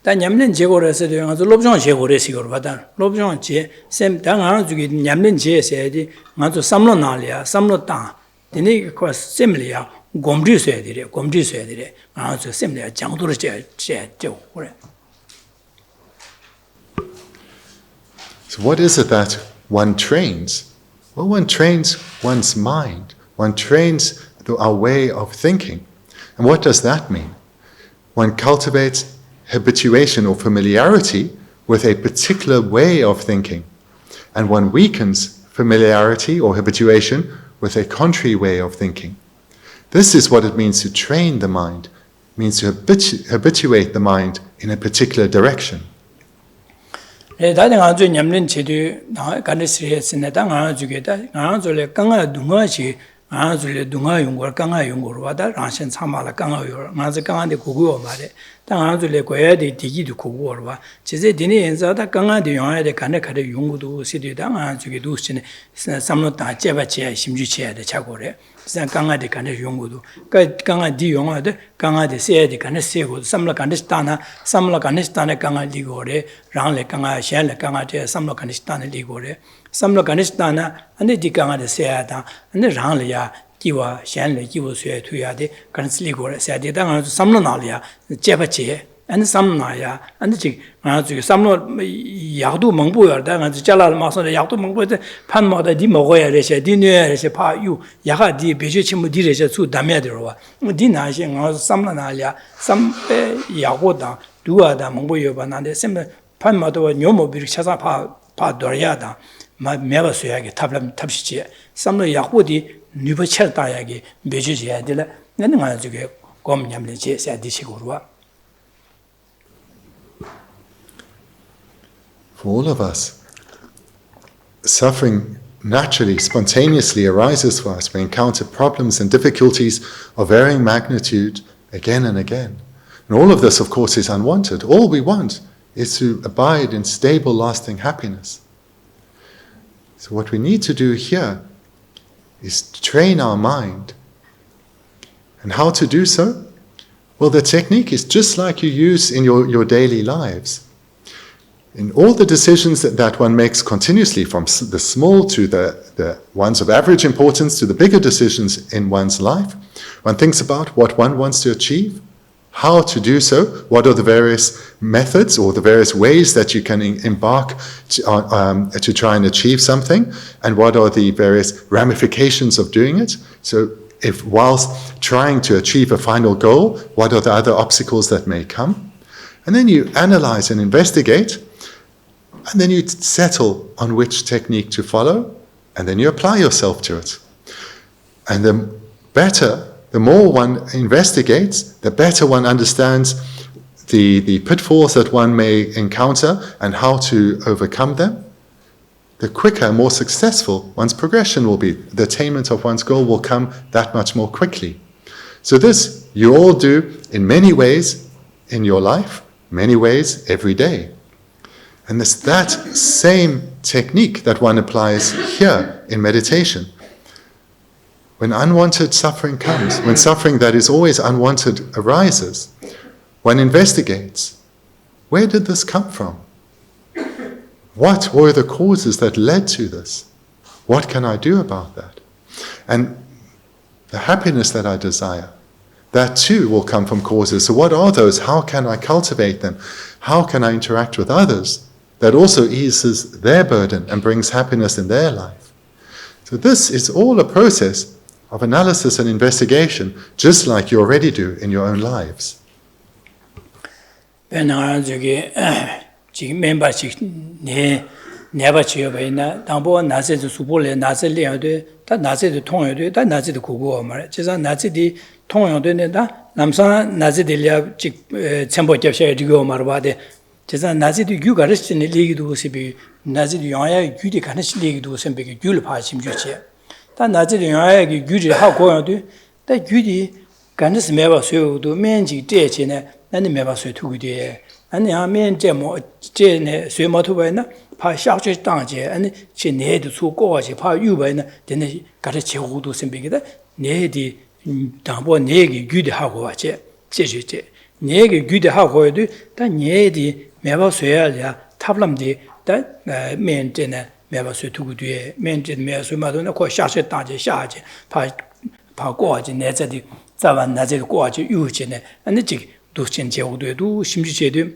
다 냠는 제고래서 가서 롭장 제고래식으로 받아 롭장 제 셈당 주기 냠는 제세야지 가서 삼로 나리야 삼로 땅 되네 그 셈리야 곰지 써야 되래 가서 셈리야 장도를 제 그래. So what is it that one trains? Well, one trains one's mind. One trains our way of thinking. And what does that mean? One cultivates habituation or familiarity with a particular way of thinking. And one weakens familiarity or habituation with a contrary way of thinking. This is what it means to train the mind. It means to habituate the mind in a particular direction. 다들 아주 냠는 제도 간스리했으나 당 아주게다 아주래 강아 둥아시 아주래 둥아 용거 강아 용거로 와다 라신 참말라 강아요 맞아 강한데 고고어 말에 당 아주래 고야데 디기도 고고어 와 제제 디네 엔자다 강아데 용야데 간에 가데 용고도 시디다 아주게도 신에 삼로 다 제바체 심주체야데 자고래 산 강아데 간에 용고도 강아디 용아데 강아데 세야데 간에 세고 삼라 간데스타나 삼라 간데스타네 강아디고래 랑레 강아 샬레 강아데 삼라 간데스타네 리고래 삼라 간데스타나 안데 디 강아데 세야다 안데 랑레야 기와 샬레 기고 쇠 투야데 간슬리고래 세야데 당아 삼라 나리야 제바체 안 삼나야 안지 아주 삼로 약도 먹보여다 아주 잘라 마서 약도 먹보데 판마다 디 먹어야 되셔 디뇌야서 파유 야가디 베제 침무 디레서 수 담야들어 디나시 아 삼나나야 삼베 야고다 두아다 먹보여 바나데 셈 판마도 뇨모 비르 차사 파 도야다 마 메바서야게 탑시지 삼로 약고디 뉴버철다야게 베제지야 되라 나는 아주게 곰냠레제 세디시고르와. For all of us, suffering naturally, spontaneously arises for us. We encounter problems and difficulties of varying magnitude again and again. And all of this, of course, is unwanted. All we want is to abide in stable, lasting happiness. So what we need to do here is to train our mind. And how to do so? Well, the technique is just like you use in your daily lives. In all the decisions that one makes continuously, from the small to the ones of average importance to the bigger decisions in one's life, one thinks about what one wants to achieve, how to do so, what are the various methods or the various ways that you can embark to try and achieve something, and what are the various ramifications of doing it. So if whilst trying to achieve a final goal, what are the other obstacles that may come? And then you analyze and investigate, and then you settle on which technique to follow, and then you apply yourself to it. And the more one investigates, the better one understands the pitfalls that one may encounter and how to overcome them. The quicker, more successful one's progression will be. The attainment of one's goal will come that much more quickly. So this you all do in many ways in your life, many ways every day. And it's that same technique that one applies here in meditation. When unwanted suffering comes, when suffering that is always unwanted arises, one investigates, where did this come from? What were the causes that led to this? What can I do about that? And the happiness that I desire, that too will come from causes. So what are those? How can I cultivate them? How can I interact with others? That also eases their burden and brings happiness in their life. So this is all a process of analysis and investigation, just like you already do in your own lives. 제가 나지도 유가르스네 리기도 세비 나지도 영아야 유디 가르스 리기도 선배게 귤 파심 주체 다 나지도 영아야 유디 하고요도 다 유디 가르스 매바 소요도 면지 대체네 나는 매바 소요 투기데 아니 하면 제뭐 제네 소모토바이나 파 샤치 땅제 아니 제네도 소고와지 파 유바이나 되네 가르치 호도 선배게다 내디 당보 내기 규대하고 와제 제주제 내기 규대하고도 다 내디 매바 쇠야야 탑람디 다 메인테나 매바 쇠 두고뒤에 메인테나 매바 쇠마도나 거 샤셔 다제 샤제 파过지 내자디 자반 나제 过지 유지네 아니 지 도신 제우도도 심지제도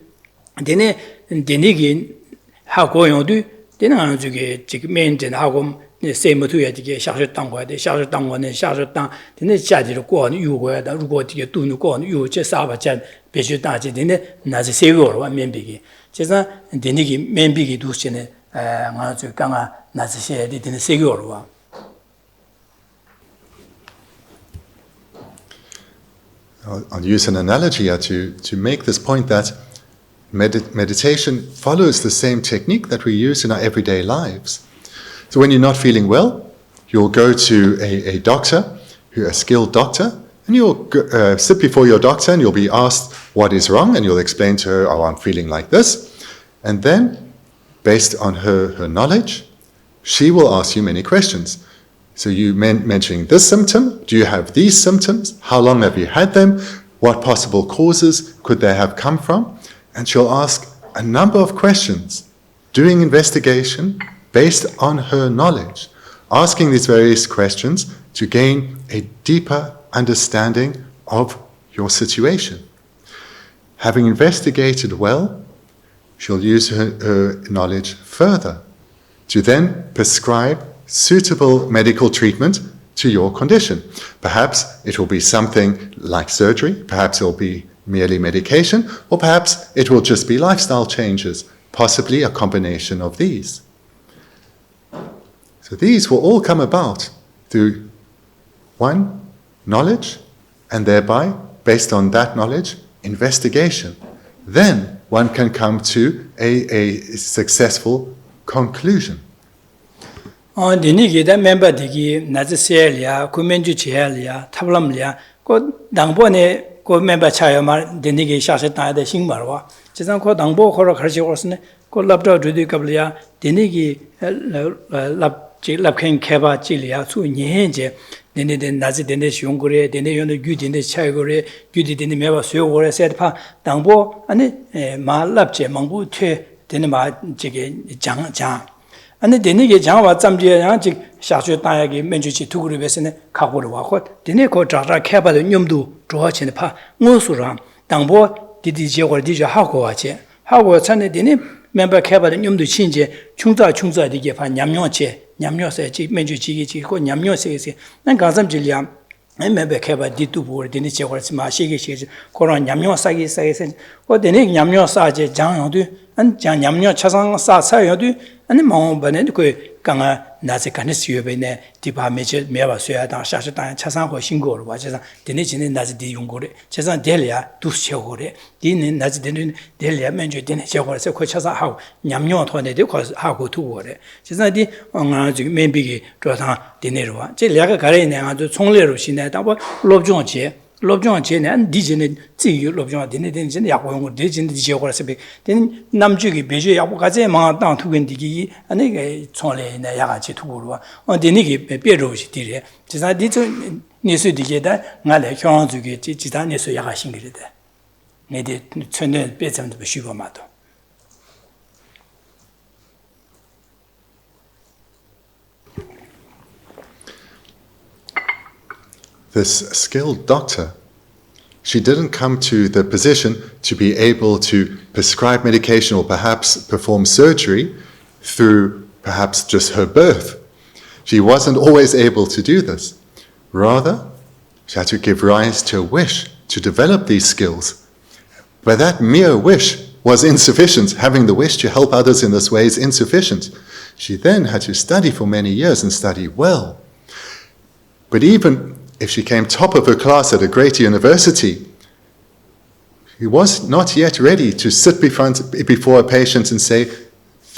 되네 되네기 하고 용도 되는 안 저게 지금 메인테나 하고 세무투야 되게 샤셔当过的샤셔当过呢샤셔当되네 자지로 过呢有过的如果这个都能过呢有这啥吧这必须大姐되네 나제 세고로 면비기 제가 되네기 면비기 도시네 아 저 강아 나제 세야 되네 세고로 와 I'll use an analogy here to make this point that meditation follows the same technique that we use in our everyday lives. So when you're not feeling well, you'll go to a doctor, a skilled doctor, and you'll sit before your doctor and you'll be asked what is wrong, and you'll explain to her, oh, I'm feeling like this. And then, based on her knowledge, she will ask you many questions. So you mentioning this symptom, do you have these symptoms? How long have you had them? What possible causes could they have come from? And she'll ask a number of questions, doing investigation based on her knowledge, asking these various questions to gain a deeper understanding of your situation. Having investigated well, she'll use her knowledge further to then prescribe suitable medical treatment to your condition. Perhaps it will be something like surgery, perhaps it will be merely medication, or perhaps it will just be lifestyle changes, possibly a combination of these. So these will all come about through one, knowledge, and thereby, based on that knowledge, investigation. Then one can come to a successful conclusion. 디니기다 멤버들이 나즈셀이야 구면주체야 탑람이야 그 당번에 그 멤버 차야말 디니기 샤세타의 신발와 지상 그 당보 거로 가르치고서는 그 랍도 두디갑리야 디니기 랍진 개바 찔이야 수년제 네네데 나즈 데네 용거래 데네 요는 규디네 차이거래 규디데네 매바 수요거래 세트파 당보 아니 말랍제 망부 퇴 데네 마 저게 장 아니 되네게 장와 잠지야 즉 샤슈 따야기 면주치 두그룹에서는 각오를 와고 되네 거 자자 개바의 념도 좋아지는 파 무수랑 당보 디디지걸 디저 하고 와지 하고 전에 되네 멤버 개바의 념도 신제 충자 되게 파 냠녀체 냠녀세 지 면주치기 지고 냠녀세세 난 가sam질이야 멤버 개바 디두보 되네 제거스 마시게 시게 그런 냠녀사기 사이세 거 되네 냠녀사제 장용도 안장 냠녀 차상 사사여도 아니 마음반에 그 강아 나제간에 수요베네 디바메제 메바스야다 샤샤다 차상고 신고를 와서 되네 지는 나제 디용고래 제상 델이야 두셔고래 디는 나제 되는 델이야 면제 되네 저거서 그 차상하고 냠녀 토네데 거 하고 두고래 제상 디 응아지 멘비기 저상 되네로와 제 내가 가래 내가도 총례로 신내다 뭐 롭종제 롭종제는 디제는 지유 롭종 되는 약고용을 되진 디저거서 되는 남주기 배제 약고가제 망당 투근디기 아니 총례네 야가지 투고로 되니기 배로시 디래 지사 디저 니수디게다 나래 형주기 지다 니수 야가신기르데 네디 천년 배점도 쉬고마도 This skilled doctor, she didn't come to the position to be able to prescribe medication or perhaps perform surgery through perhaps just her birth. She wasn't always able to do this. Rather, she had to give rise to a wish to develop these skills. But that mere wish was insufficient. Having the wish to help others in this way is insufficient. She then had to study for many years and study well. But even if she came top of her class at a great university, she was not yet ready to sit before a patient and say,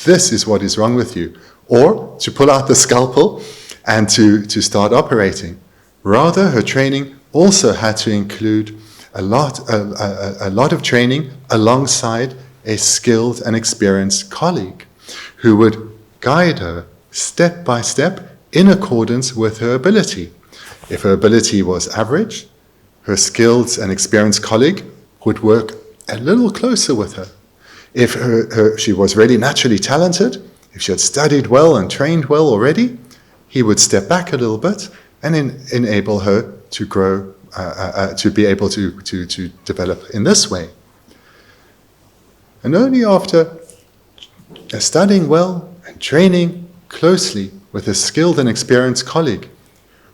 this is what is wrong with you, or to pull out the scalpel and to start operating. Rather, her training also had to include a lot of training alongside a skilled and experienced colleague who would guide her step by step in accordance with her ability. If her ability was average, her skilled and experienced colleague would work a little closer with her. If she was really naturally talented, if she had studied well and trained well already, he would step back a little bit and enable her to grow, to be able to develop in this way. And only after studying well and training closely with a skilled and experienced colleague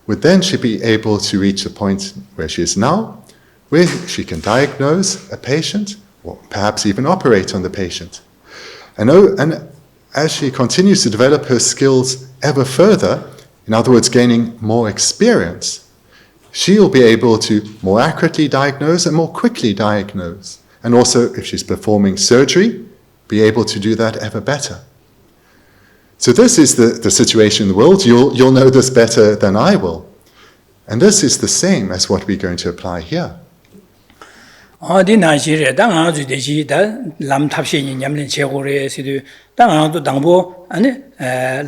would then she be able to reach the point where she is now, where she can diagnose a patient, or perhaps even operate on the patient. And as she continues to develop her skills ever further, in other words, gaining more experience, she'll be able to more accurately diagnose and more quickly diagnose. And also, if she's performing surgery, be able to do that ever better. So this is the situation in the world. You'll know this better than I will. And this is the same as what we're going to apply here. 어디 나시래 당아주 되지 다 람탑시니 냠는 제고래 시도 당아도 당보 아니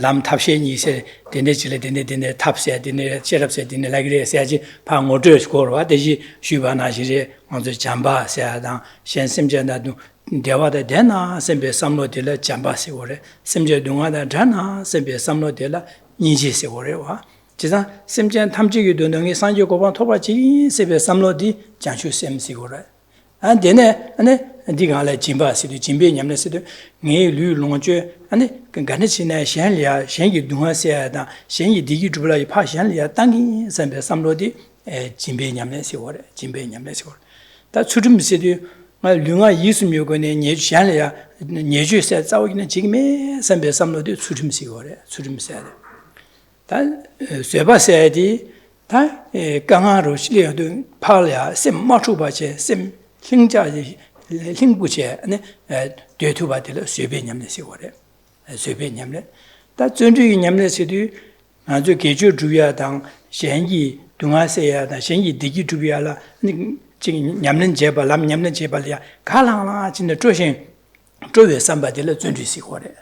람탑시니세 데네질레 데네 탑세 데네 제랍세 데네 라그레세야지 방어드 스코르와 되지 슈바나시래 먼저 잠바세야당 신심전다도 대화다 되나 sembe 삼로딜라 잠바세고래 심제 동화다 되나 sembe 삼로딜라 니지세고래와 지상 심전 탐지기도 능이 상주고방 토바지 sembe 삼로디 장슈 셈시고래 안 되네 아니 디가래 짐바시도 짐베 냠네시도 녜류 롱죄 아니 간간치네 셴리아 셴기 동화세야다 셴이 디기 주블라 파셴리아 땅기 sembe 삼로디 짐베 냠네시고래 짐베 냠네시고래 다 추름시도 류가 예수묘고네 녜셴리아 녜주세 자오기는 지금에 sembe 삼로디 추름시고래 추름세야 다 쇠바세디 다 강하로 실려도 팔야 셈 맞추바체 셈 힘자지 힘부체 네 되투바들 쇠배냠네시고래 쇠배냠네 다 전주기 냠네시도 아주 개주 주야당 현이 동아세야다 현이 디기 주야라 지금 냠는 제발 람 냠는 제발이야 가랑라 진짜 조신 조외 삼바들 전주시고래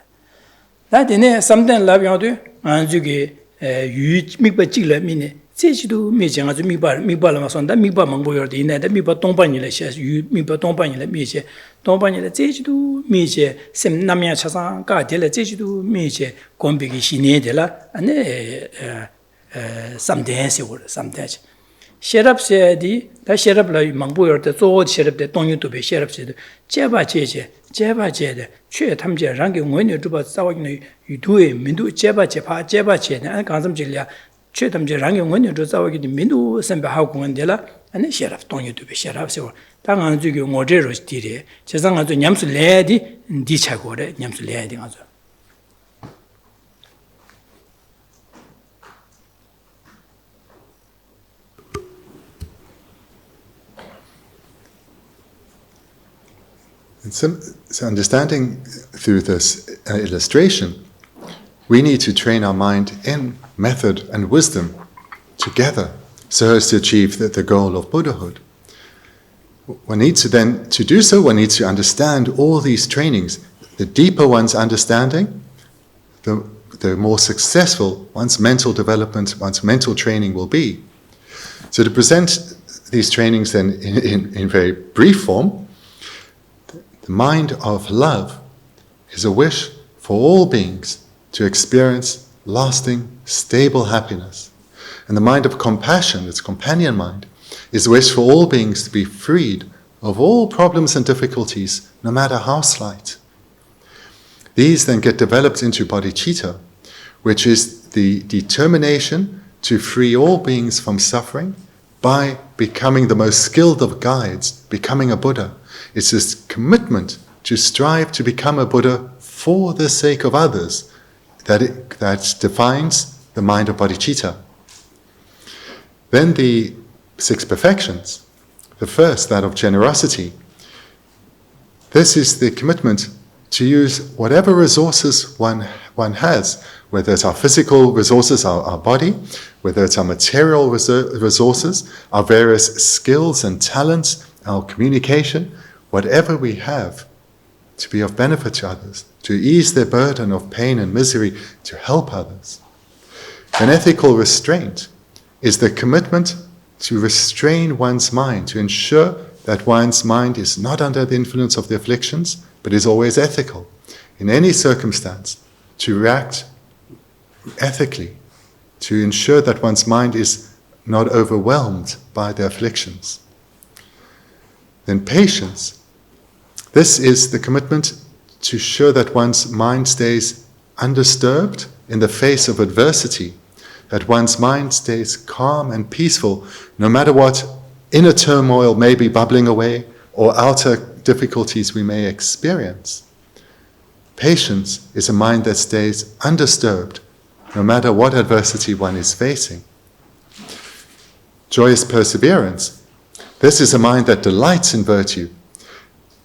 나데네 삼단 라비오도 아주게 유 미바직라 미네 제시도 미정 아주 미바라마 선다 미바 망보여도 있는데 미바 동반이래 유 미바 동반이래 미제 동반이래 제시도 미제 셈 남야 차상가 될 제시도 미제 공백이 신내들라 아니 삼대시고 삼대지 셰랍세디 다 셰랍라 망보여도 조 셰랍데 동유도베 셰랍세도 제바제데 최 탐제 랑게 원녀 주바 싸워기는 유도에 민도 제바제는 간섬질이야 최담제 랑경 원녀도 싸우기도 민도 선배하고 건데라 아니 셰랍 동유도베 셰랍세고 당한 주기 오제로 스티리 세상 아주 냠스 레디 디차고래 냠스 레디 아주 So understanding through this illustration, we need to train our mind in method and wisdom together so as to achieve the goal of Buddhahood. One needs to then, to do so, one needs to understand all these trainings. The deeper one's understanding, the more successful one's mental development, one's mental training will be. So to present these trainings then in very brief form, the mind of love is a wish for all beings to experience lasting, stable happiness. And the mind of compassion, its companion mind, is a wish for all beings to be freed of all problems and difficulties, no matter how slight. These then get developed into bodhicitta, which is the determination to free all beings from suffering by becoming the most skilled of guides, becoming a Buddha. It's this commitment to strive to become a Buddha for the sake of others that defines the mind of bodhicitta. Then the 6 perfections. The first, that of generosity. This is the commitment to use whatever resources one has, whether it's our physical resources, our body, whether it's our material resources, our various skills and talents, our communication, whatever we have, to be of benefit to others, to ease their burden of pain and misery, to help others. An ethical restraint is the commitment to restrain one's mind, to ensure that one's mind is not under the influence of the afflictions, but is always ethical. In any circumstance, to react ethically, to ensure that one's mind is not overwhelmed by the afflictions. Then patience. This is the commitment to ensure that one's mind stays undisturbed in the face of adversity, that one's mind stays calm and peaceful, no matter what inner turmoil may be bubbling away or outer difficulties we may experience. Patience is a mind that stays undisturbed, no matter what adversity one is facing. Joyous perseverance. This is a mind that delights in virtue,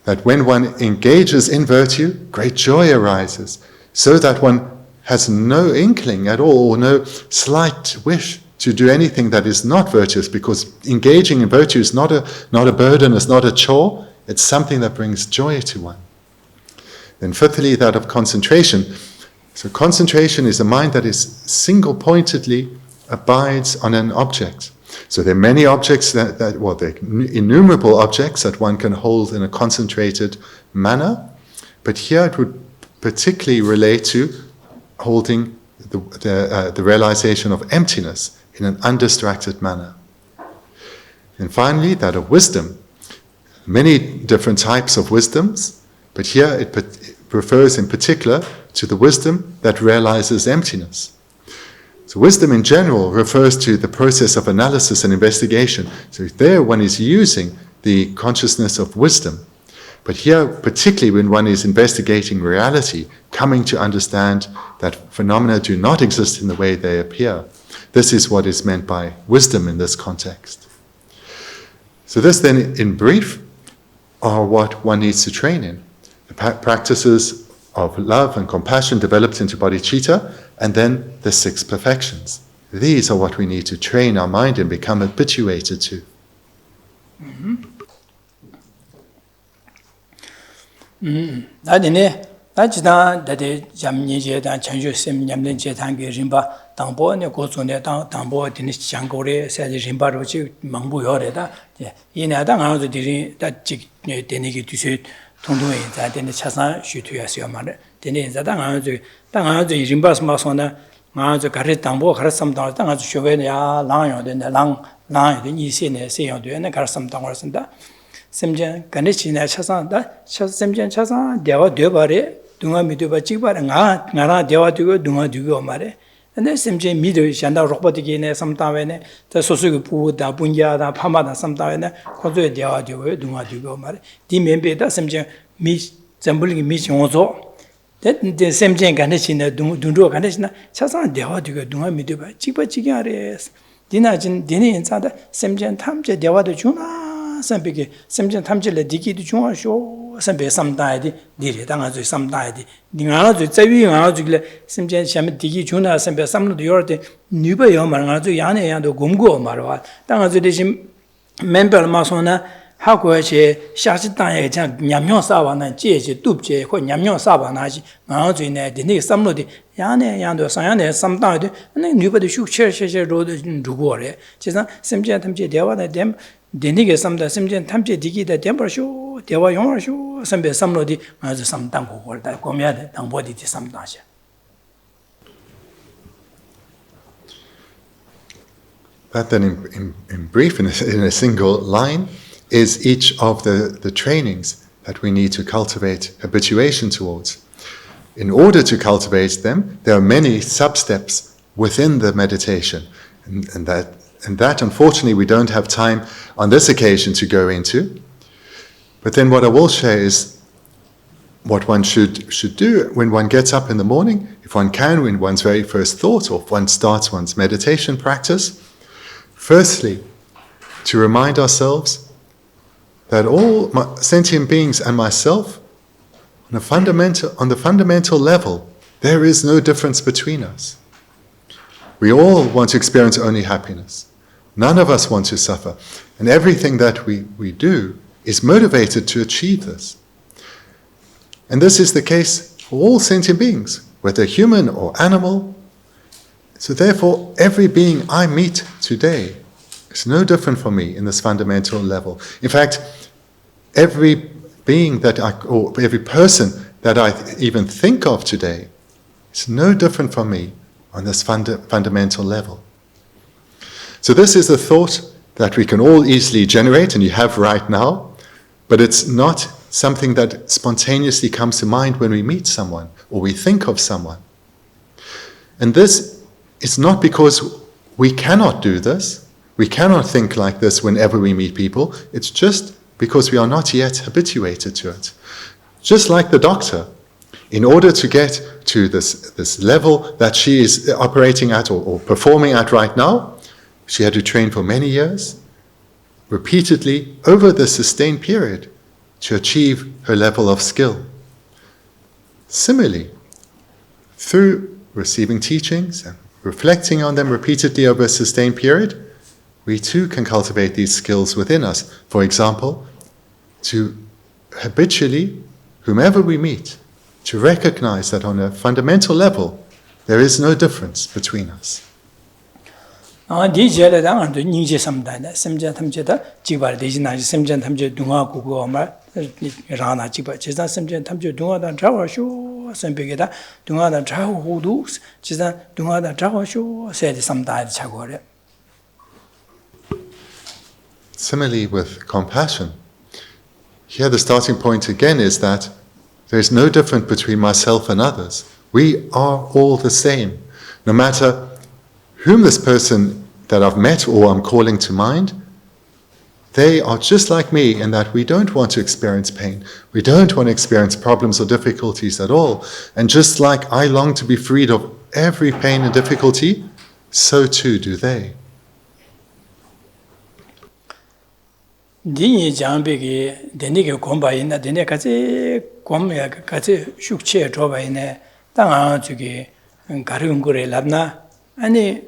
that when one engages in virtue, great joy arises, so that one has no inkling at all, or no slight wish to do anything that is not virtuous, because engaging in virtue is not a burden, it's not a chore, it's something that brings joy to one. Then fifthly, that of concentration. So concentration is a mind that is single-pointedly abides on an object. So there are many objects there are innumerable objects that one can hold in a concentrated manner, but here it would particularly relate to holding the realization of emptiness in an undistracted manner. And finally, that of wisdom. Many different types of wisdoms, but here it refers in particular to the wisdom that realizes emptiness. So wisdom in general refers to the process of analysis and investigation. So there one is using the consciousness of wisdom. But here, particularly when one is investigating reality, coming to understand that phenomena do not exist in the way they appear. This is what is meant by wisdom in this context. So this then, in brief, are what one needs to train in. The practices of love and compassion developed into bodhicitta, and then the 6 perfections. These are what we need to train our mind and become habituated to. 다지다 다데 잠니제단 전주심 냠는 제단계 림바 당보네 고존네 당보 디니 장고레 세지 림바로지 망부요래다 이내다 가서 디리 다직 데니기 뒤세 통통에 자데네 차산 슈투야스요 말에 데네 자다 가서 림바스 마소나 가서 가르 당보 가르삼당 가서 쇼베냐 랑요데네 랑요데 이세네 세요데네 가르삼당 가르선다 semjen ganechina chasanda semjen chasa dewa debare dunga midoba chibare ngara dewa dugo dunga dugo mare ane semjen mido shanda rokpatiki ne samtawene ta sosugi pu da bunja da phama da samtawene khozo dewa dugo dunga dugo mare di membe da semjen mi zambulgi mi chonzo de semjen ganechina dunro ganechina chasa dewa dugo dunga midoba chiba chigare dinajin dini insada semjen tamje dewa de juna sampe semjen tamjile diki du chungwa sho sampe samdaidi dire danga zui samdaidi ngana zui zawi ngana zui semjen shame diki chungna sampe samlu yorte nyuba yo mar ngana zui yane yando gomgo marwa danga zui de member ma sona ha ko che shachi dang ye chang nyamyo sa wa na je je dup je ko nyamyo sa wa na ji ngana zui ne de ni samlu de yane yando sayane samdaidi ne nyuba de shu che ro de rugo re chesa semjen tamje dewa da dem Bendigo samda semjen tamje digida dembarsho dewa yongarsho sambe samlodi mazu samdang go골다 고미야데 당보디티 samdaja. That then in brief, in a single line, is each of the trainings that we need to cultivate habituation towards. In order to cultivate them, there are many sub-steps within the meditation, and that, unfortunately, we don't have time on this occasion to go into. But then what I will share is what one should do when one gets up in the morning, if one can, when one's very first thought, or if one starts one's meditation practice. Firstly, to remind ourselves that all sentient beings and myself, on the fundamental level, there is no difference between us. We all want to experience only happiness. None of us want to suffer. And everything that we do is motivated to achieve this. And this is the case for all sentient beings, whether human or animal. So therefore, every being I meet today is no different from me in this fundamental level. In fact, every being or every person that I even think of today is no different from me on this fundamental level. So this is a thought that we can all easily generate, and you have right now, but it's not something that spontaneously comes to mind when we meet someone or we think of someone. And this is not because we cannot do this, we cannot think like this whenever we meet people, it's just because we are not yet habituated to it. Just like the doctor, in order to get to this level that she is operating at or performing at right now, she had to train for many years, repeatedly, over the sustained period, to achieve her level of skill. Similarly, through receiving teachings and reflecting on them repeatedly over a sustained period, we too can cultivate these skills within us. For example, to habitually, whomever we meet, to recognize that on a fundamental level, there is no difference between us. Similarly with compassion, here the starting point again is that there is no difference between myself and others. We are all the same. No matter whom this person that I've met or I'm calling to mind, they are just like me in that we don't want to experience pain. We don't want to experience problems or difficulties at all. And just like I long to be freed of every pain and difficulty, so too do they. Dini jambegi Bendigo komba ina dene kaze komya kaze shukche droba ina tanga jugi garungure labna ani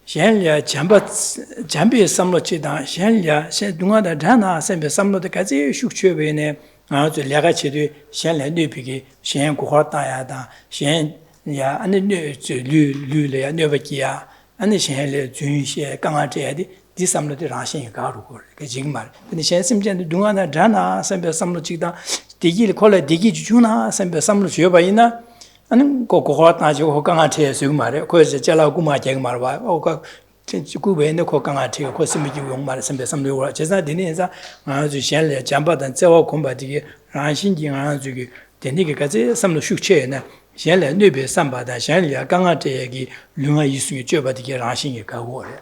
shenlia jambi samlo chida shenlia shen dunga da dana sembe samlo de kaze shukche bene azu lega chidu shenlia nubigi shen kuhata ya da shen ya ani lu le ya nubakia ani shenlia junshi kangate ya di di samlo de rashin garu ko ke jingmar 근데 shen simjen dunga da dana sembe samlo chida digi kola digi juna sembe samlo joba ina 아니 고고가 지고 강아체 쓰고 말해. 거기서 잘하고 마쟁 말 봐. 어가 구베네 고강아체 고 스미지 용 말 선배 섬료 제사 되네서 아주 셴래 잠바던 저와 공부하기 안신진 아주기 되니게까지 섬로 숙체네. 셴래 뇌베 삼바다 셴래 강아체 얘기 류가 이수기 쥐어바디게 안신이 가고 그래.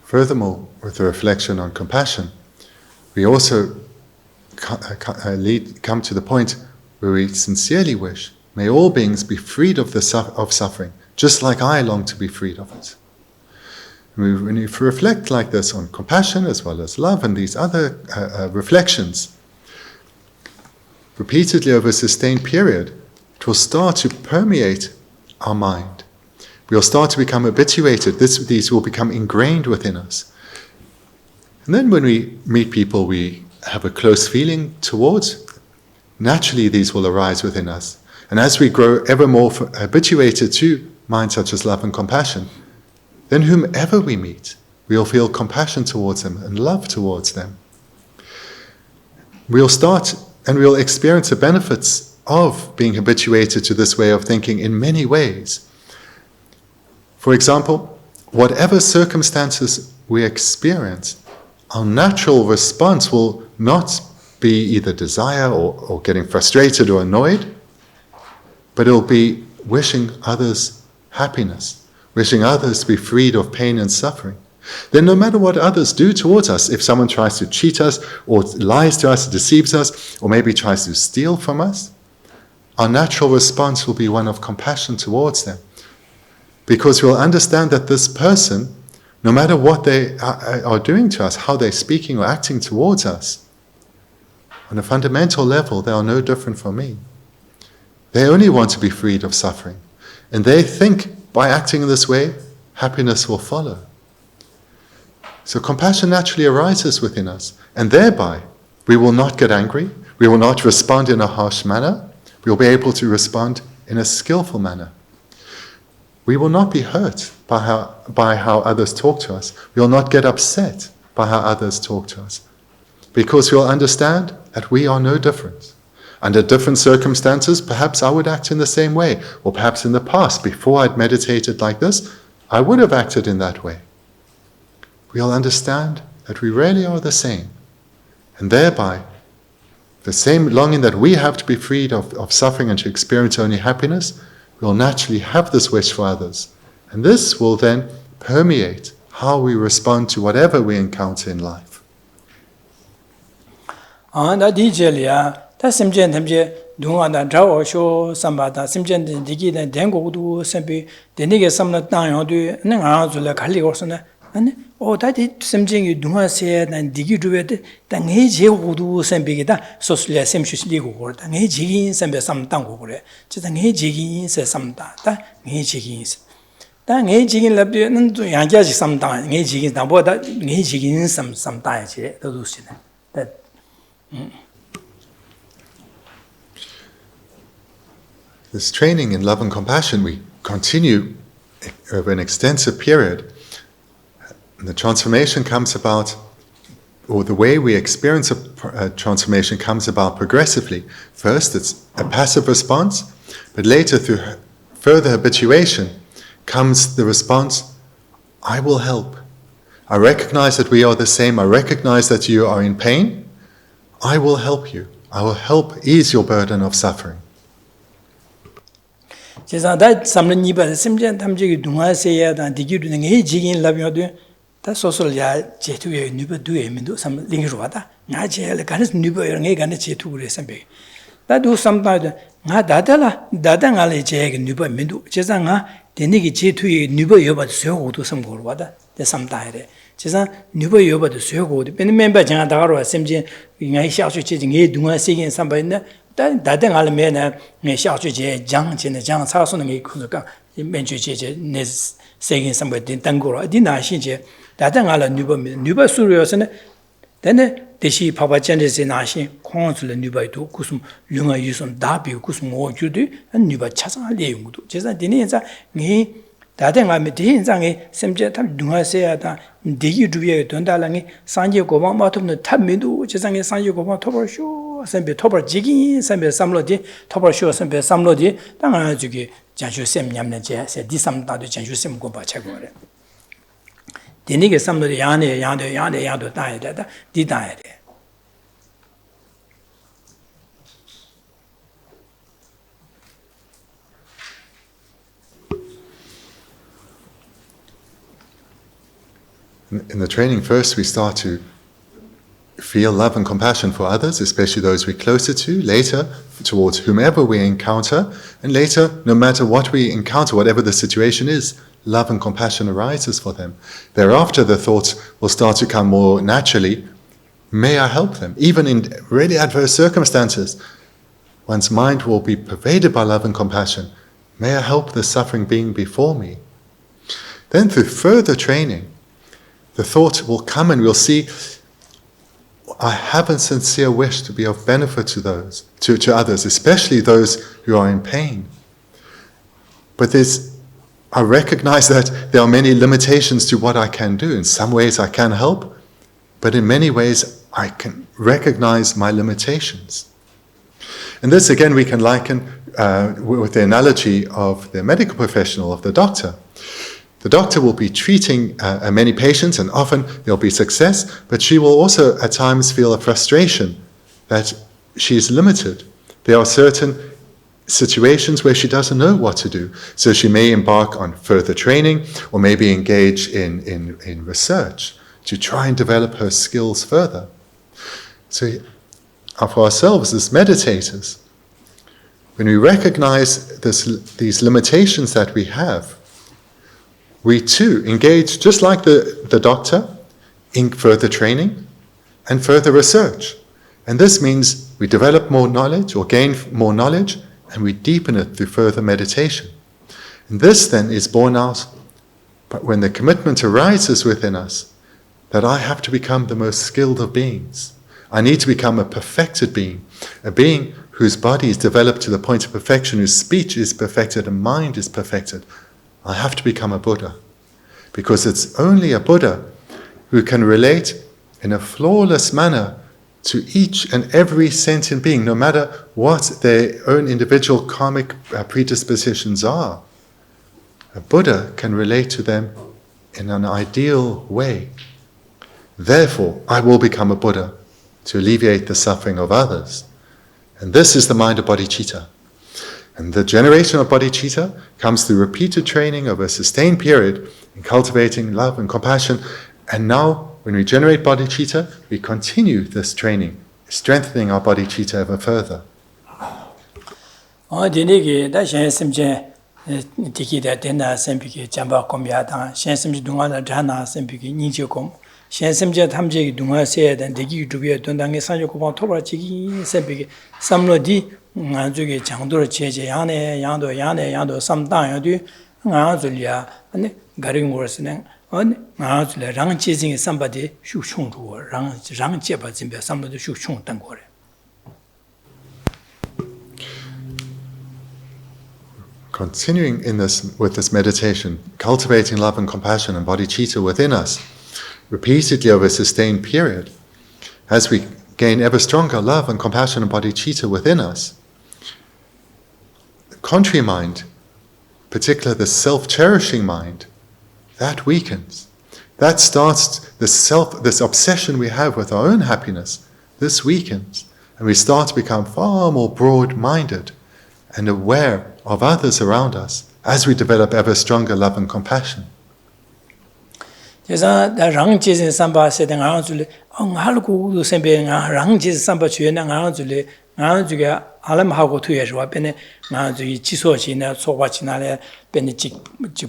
Furthermore, with the reflection on compassion, we also come to the point where we sincerely wish, may all beings be freed of suffering, just like I long to be freed of it. When you reflect like this on compassion as well as love and these other reflections, repeatedly over a sustained period, it will start to permeate our mind. We'll start to become habituated. These will become ingrained within us. And then when we meet people we have a close feeling towards, naturally these will arise within us. And as we grow ever more habituated to minds such as love and compassion, then whomever we meet, we'll feel compassion towards them and love towards them. We'll start and we'll experience the benefits of being habituated to this way of thinking in many ways. For example, whatever circumstances we experience, our natural response will not be either desire or getting frustrated or annoyed, but it will be wishing others happiness, wishing others to be freed of pain and suffering. Then no matter what others do towards us, if someone tries to cheat us or lies to us, deceives us, or maybe tries to steal from us, our natural response will be one of compassion towards them. Because we'll understand that this person, no matter what they are doing to us, how they're speaking or acting towards us, on a fundamental level, they are no different from me. They only want to be freed of suffering. And they think by acting in this way, happiness will follow. So compassion naturally arises within us. And thereby, we will not get angry, we We will not respond in a harsh manner. We will be able to respond in a skillful manner. We will not be hurt by how others talk to us. We will not get upset by how others talk to us. Because we will understand that we are no different. Under different circumstances, perhaps I would act in the same way. Or perhaps in the past, before I'd meditated like this, I would have acted in that way. We will understand that we really are the same. And thereby, the same longing that we have to be freed of suffering and to experience only happiness, we will naturally have this wish for others. And this will then permeate how we respond to whatever we encounter in life. Oh, that is something you do not say, and dig you do it, then age who do some big so same should legal word, and age in some tango, just an age in says some that age is. Then age in lab and to sometimes age in the water, age in sometimes, that. This training in love and compassion, we continue over an extensive period. And the transformation comes about, or the way we experience a transformation comes about progressively. First, it's a passive response, but later, through further habituation, comes the response, I will help. I recognize that we are the same. I recognize that you are in pain. I will help you. I will help ease your burden of suffering. that something but simple tamji dunga and dig you doing aging love you. That's also ya jetu ye nuba do emindo some lingruada. Naja ganis nuba and jetu resemble. That do sometimes not dadangale jeg nuba mindu. Chesanga, the niggy jetu ye nuba yoba so to some good water. There's some tire. Chesa nuba yoba the so good. When member Janadaro Simjin, in a shout chasing a dunga singing somebody. Dadangale men may shout junk in the Jan's house on a kuzuka. You mentioned Nes saying somebody Tangora. Dina Shinje. Dadangala nuba serious and then the she Papa Chenrezig in Ashi, consul nuba to Kusum, Lunga Yusum, Dabi, Kusum, or Judy, and Nuba Chasa Lemudu. Jesa Dinenza, me, Dadanga Medinzangi, Semjet, Dunga Seata, Digi Dubia, Dondalangi, Sanji Goma Matum, the Tabidu, Chesangi Sanji Goma Topper Show, Sembe Topper Jiggy, Sembe Samlodi, Topper Show, Sembe Samlodi, Dangajuki, Janju Sem Yamnaja, said this some Dadu Janju Sem Goba Chagore. The nigger some of the yonder died, did die. In the training, first we start to feel love and compassion for others, especially those we're closer to, later towards whomever we encounter, and later, no matter what we encounter, whatever the situation is, love and compassion arises for them. Thereafter, the thoughts will start to come more naturally. May I help them? Even in really adverse circumstances, one's mind will be pervaded by love and compassion. May I help the suffering being before me? Then through further training, the thought will come and we'll see, I have a sincere wish to be of benefit to others, especially those who are in pain. But I recognize that there are many limitations to what I can do. In some ways I can help, but in many ways I can recognize my limitations. And this again we can liken with the analogy of the medical professional, of the doctor. The doctor will be treating many patients and often there'll be success, but she will also at times feel a frustration that she is limited. There are certain situations where she doesn't know what to do. So she may embark on further training or maybe engage in research to try and develop her skills further. So for ourselves as meditators, when we recognize these limitations that we have, we too engage, just like the doctor, in further training and further research. And this means we develop more knowledge or gain more knowledge, and we deepen it through further meditation. And this then is borne out, but when the commitment arises within us that I have to become the most skilled of beings, I need to become a perfected being, a being whose body is developed to the point of perfection, whose speech is perfected and mind is perfected. I have to become a Buddha. Because it's only a Buddha who can relate in a flawless manner to each and every sentient being, no matter what their own individual karmic predispositions are. A Buddha can relate to them in an ideal way. Therefore, I will become a Buddha to alleviate the suffering of others. And this is the mind of bodhicitta. And the generation of bodhicitta comes through repeated training over a sustained period in cultivating love and compassion. And now, when we generate bodhicitta, we continue this training, strengthening our bodhicitta ever further. Shensimja Tamji Dunga said and the Gitubia Dundangi Sanjoko Toba Chiki Sepik Samlodi Nanzuki Changdur Cheche Yane Yando Samdan Yadu Nanzulia and Garing Worsening on Nanzula Rang chasing somebody Shuchung to Rang Chepa Zimba, somebody Shuchung Tangore. Continuing with this meditation, cultivating love and compassion and bodhicitta within us, repeatedly over a sustained period, as we gain ever stronger love and compassion and bodhicitta within us, the contrary mind, particularly the self-cherishing mind, that weakens. That starts this obsession we have with our own happiness. This weakens, and we start to become far more broad-minded and aware of others around us as we develop ever stronger love and compassion. 제가 랑 지진 삼바 세대 나눠줄래 할고 선배 랑 지진 삼바 주연나 나눠줄래 나눠주게 알람하고 투여서 와변에 나눠주기 지소시나 소바치나래 변에 지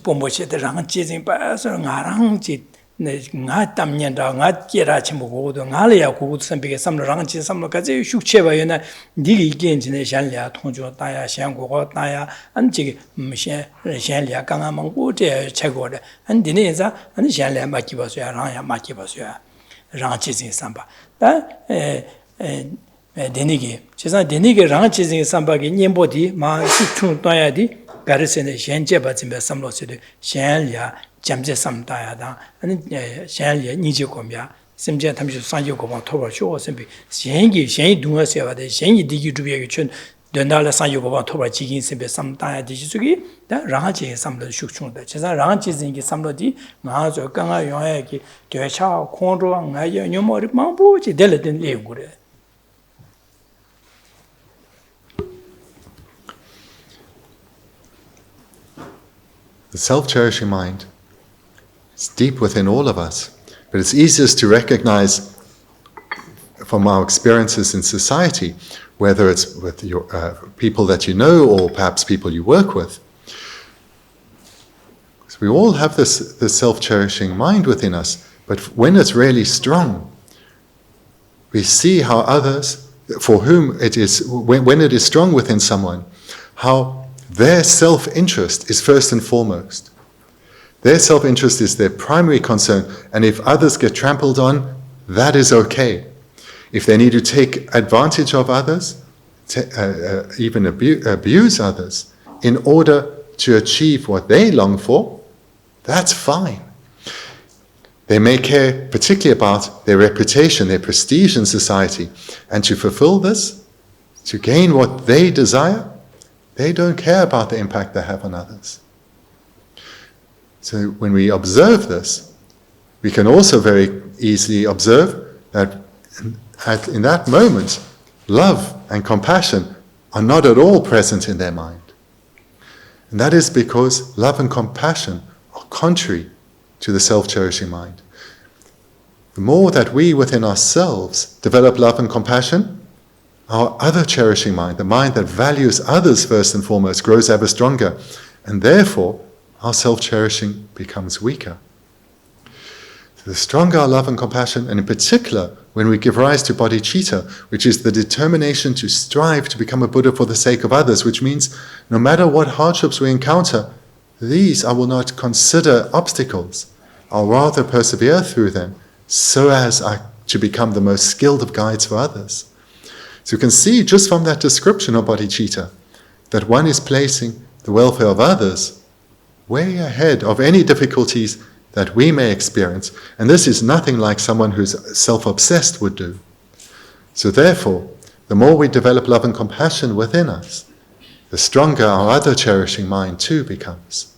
bombo시대 랑 지진 빠서 나랑 지 nga tamnyanda nga kera chimbo go nga le ya go sambe ge samlo rang chi samlo ka je shu che ba yena digi gen jine shan lia tongjo da ya shan go da ya an ji shan lia gang a mang go de che go de an dine za an shan lia ma ki ba so ya rang ya ma ki ba so ya rang chi jin samba da dine ge chesa dine ge rang chi jin samba ge nyembo di ma shu chung da ya di garisene shan je ba jimbe samlo se de shan lia 잠제 삼다야다 아니 샹리 니지고미야 심제 탐시 산요고방 토버 쇼 심비 샹기 샹이 둥어세와데 샹이 디기 주비에 춘 된달라 산요고방 토버 지긴 심비 삼다야 디지수기 다 라하지 삼도 슈충다 제가 라하지 진기 삼로디 마저 강아 용야기 되차 콘로 나야 녀모리 망보지 될든 레고래. The self-cherishing mind, it's deep within all of us, but it's easiest to recognize from our experiences in society, whether it's with your people that you know or perhaps people you work with. So we all have this self-cherishing mind within us, but when it's really strong, we see how others, for whom it is, when it is strong within someone, how their self-interest is first and foremost. Their self-interest is their primary concern, and if others get trampled on, that is okay. If they need to take advantage of others, even abuse others, in order to achieve what they long for, that's fine. They may care particularly about their reputation, their prestige in society, and to fulfill this, to gain what they desire, they don't care about the impact they have on others. So when we observe this, we can also very easily observe that in that moment, love and compassion are not at all present in their mind. And that is because love and compassion are contrary to the self-cherishing mind. The more that we within ourselves develop love and compassion, our other cherishing mind, the mind that values others first and foremost, grows ever stronger, and therefore our self-cherishing becomes weaker. So the stronger our love and compassion, and in particular when we give rise to bodhicitta, which is the determination to strive to become a Buddha for the sake of others, which means no matter what hardships we encounter, these I will not consider obstacles. I'll rather persevere through them so as I to become the most skilled of guides for others. So you can see just from that description of bodhicitta that one is placing the welfare of others way ahead of any difficulties that we may experience. And this is nothing like someone who's self-obsessed would do. So therefore, the more we develop love and compassion within us, the stronger our other cherishing mind too becomes.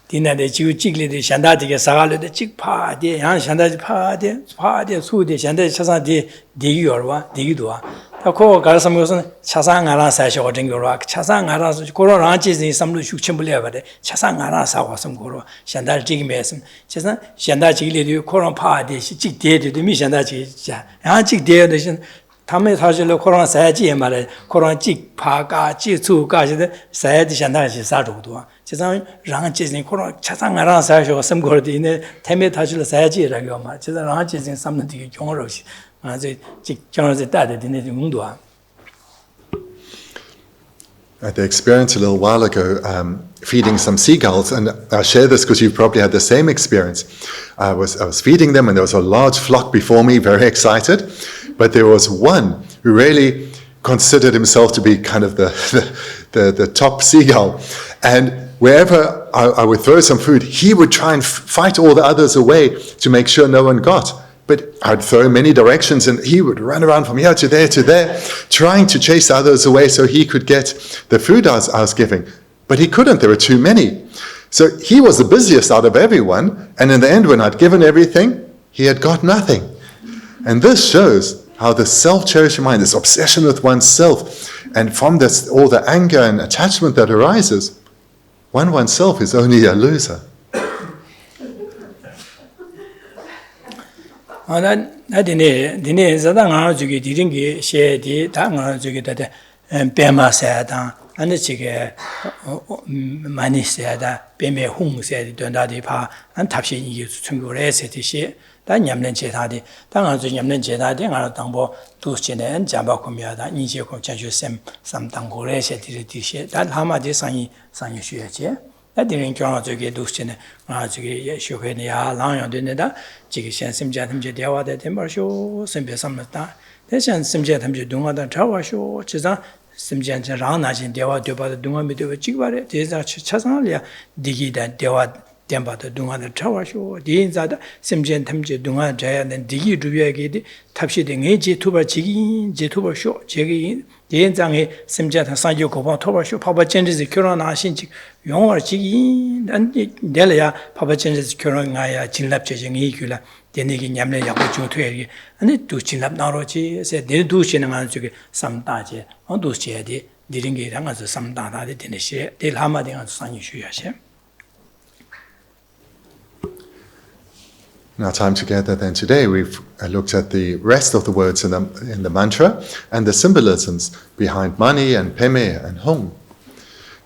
Dina de jiu jigli de shanda de sagalo de jig pa de yang shanda pa de su de shanda chasa de yorwa de do ta ko ga sam go chasa ngara sa sho jing yorwa chasa ngara ko ro ran chi sin samlu shu chim bule ba de chasa ngara sa wa sam go ro shanda jig me sam chasa shanda jigli de ko ro pa de jig de mi shanda ji ja yang jig de shin 타메 사실로 코로나 사야지에 말에 코로나 직 파가 지수가 시대 사야지 산다시 사도도 지상 랑지진 코로나 차상 알아 사셔 섬거르디네 타메 사실로 사야지라고 말 지상 랑지진 삼는 되게 경어로시 아주 직 정어서 따데디네 문도아 I had the experience a little while ago feeding some seagulls, and I'll share this because you've probably had the same experience. I was feeding them, and there was a large flock before me, very excited, but there was one who really considered himself to be kind of the top seagull, and wherever I would throw some food, he would try and fight all the others away to make sure no one got. But I'd throw in many directions, and he would run around from here to there, trying to chase others away so he could get the food I was giving. But he couldn't, there were too many. So he was the busiest out of everyone, and in the end, when I'd given everything, he had got nothing. And this shows how the self-cherishing mind, this obsession with oneself, and from this, all the anger and attachment that arises, oneself is only a loser. Dine zadang ngā zuki diringi she di tā ngā zuki tate pēmā sayatang ane chige mani sayata pēmē hung sayati duandā di pā ane tabshi yi chungu re sayati she tā nyamlen che tādi tā ngā zuki nyamlen che tādi ngā rā tāngbo dūs che ne ane jamba kumya tā nyi che kum chanshu sam tāngu re sayati di she tā lama di sanyi shuya che Diring kyōng zhōgī dūshchīne, ngā zhōgī shūkhē nī yā lāng yōng dūne dā, jīgī shiān simjā tamchī diawā dā tēmbār shō, simbyā samlā dā, dā shiān simjā tamchī dūngā dā chāwā shō, chī zāng simjā chā rāng nā chīn diawā dōpa dā dūngā mī dōpa jīg bā rē, dī zā chā sāng lī yā dīgī dā diawā tēmbā dā dūngā dā chāwā shō, dī zā dā simjā tamchī dūngā dā chāyā dā dīgī rūbyā kī dī tabshī dī ngē jī tūpa jī tūpa shō, jī 대인장에 심지어 상주 고방 토바쇼 파바 첸리즈 결혼 하신지 영어 지기 내려야 파바 첸리즈 결혼가야 진납 재정이 이규라 되내기 냠내 약고 조퇴기 아니 두 진납 나로지 세 내두 시는 안 쪽에 삼다제 어두 시에디 니링게랑 가서 삼다다데 되네시 될 하마딩 상이 쉬야시 In our time together then today, we've looked at the rest of the words in the mantra and the symbolisms behind mani and peme and hong.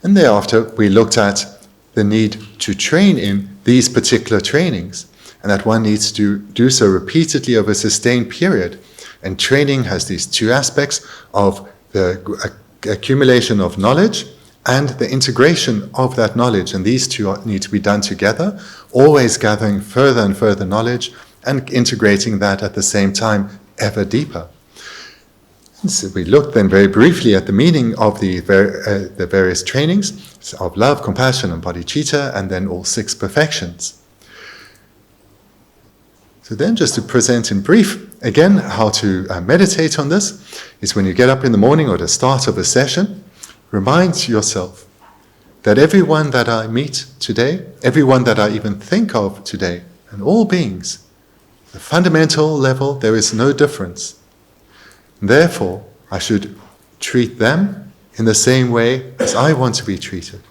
And thereafter, we looked at the need to train in these particular trainings, and that one needs to do so repeatedly over a sustained period. And training has these two aspects of the accumulation of knowledge and the integration of that knowledge, and these two need to be done together, always gathering further and further knowledge and integrating that at the same time ever deeper. And so we looked then very briefly at the meaning of the various trainings of love, compassion, and bodhicitta, and then all 6 perfections. So then just to present in brief, again, how to meditate on this is when you get up in the morning or at the start of a session, remind yourself that everyone that I meet today, everyone that I even think of today, and all beings, at the fundamental level, there is no difference. Therefore, I should treat them in the same way as I want to be treated.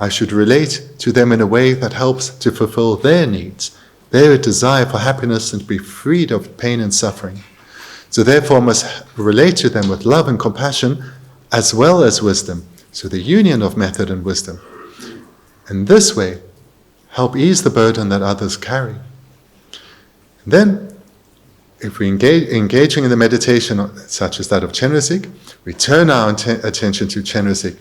I should relate to them in a way that helps to fulfill their needs, their desire for happiness and to be freed of pain and suffering. So therefore, I must relate to them with love and compassion as well as wisdom. So the union of method and wisdom. In this way, help ease the burden that others carry. And then, if we engaging in the meditation such as that of Chenrezig, we turn our attention to Chenrezig,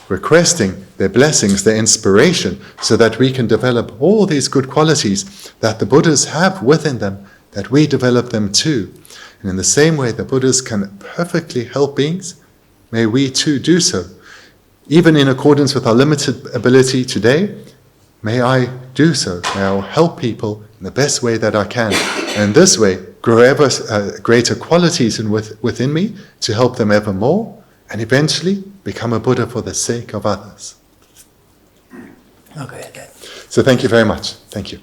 requesting their blessings, their inspiration, so that we can develop all these good qualities that the Buddhas have within them, that we develop them too. And in the same way the Buddhas can perfectly help beings, may we too do so. Even in accordance with our limited ability today, may I do so. May I help people in the best way that I can. And this way, grow ever greater qualities within me to help them ever more, and eventually become a Buddha for the sake of others. Okay. So thank you very much. Thank you.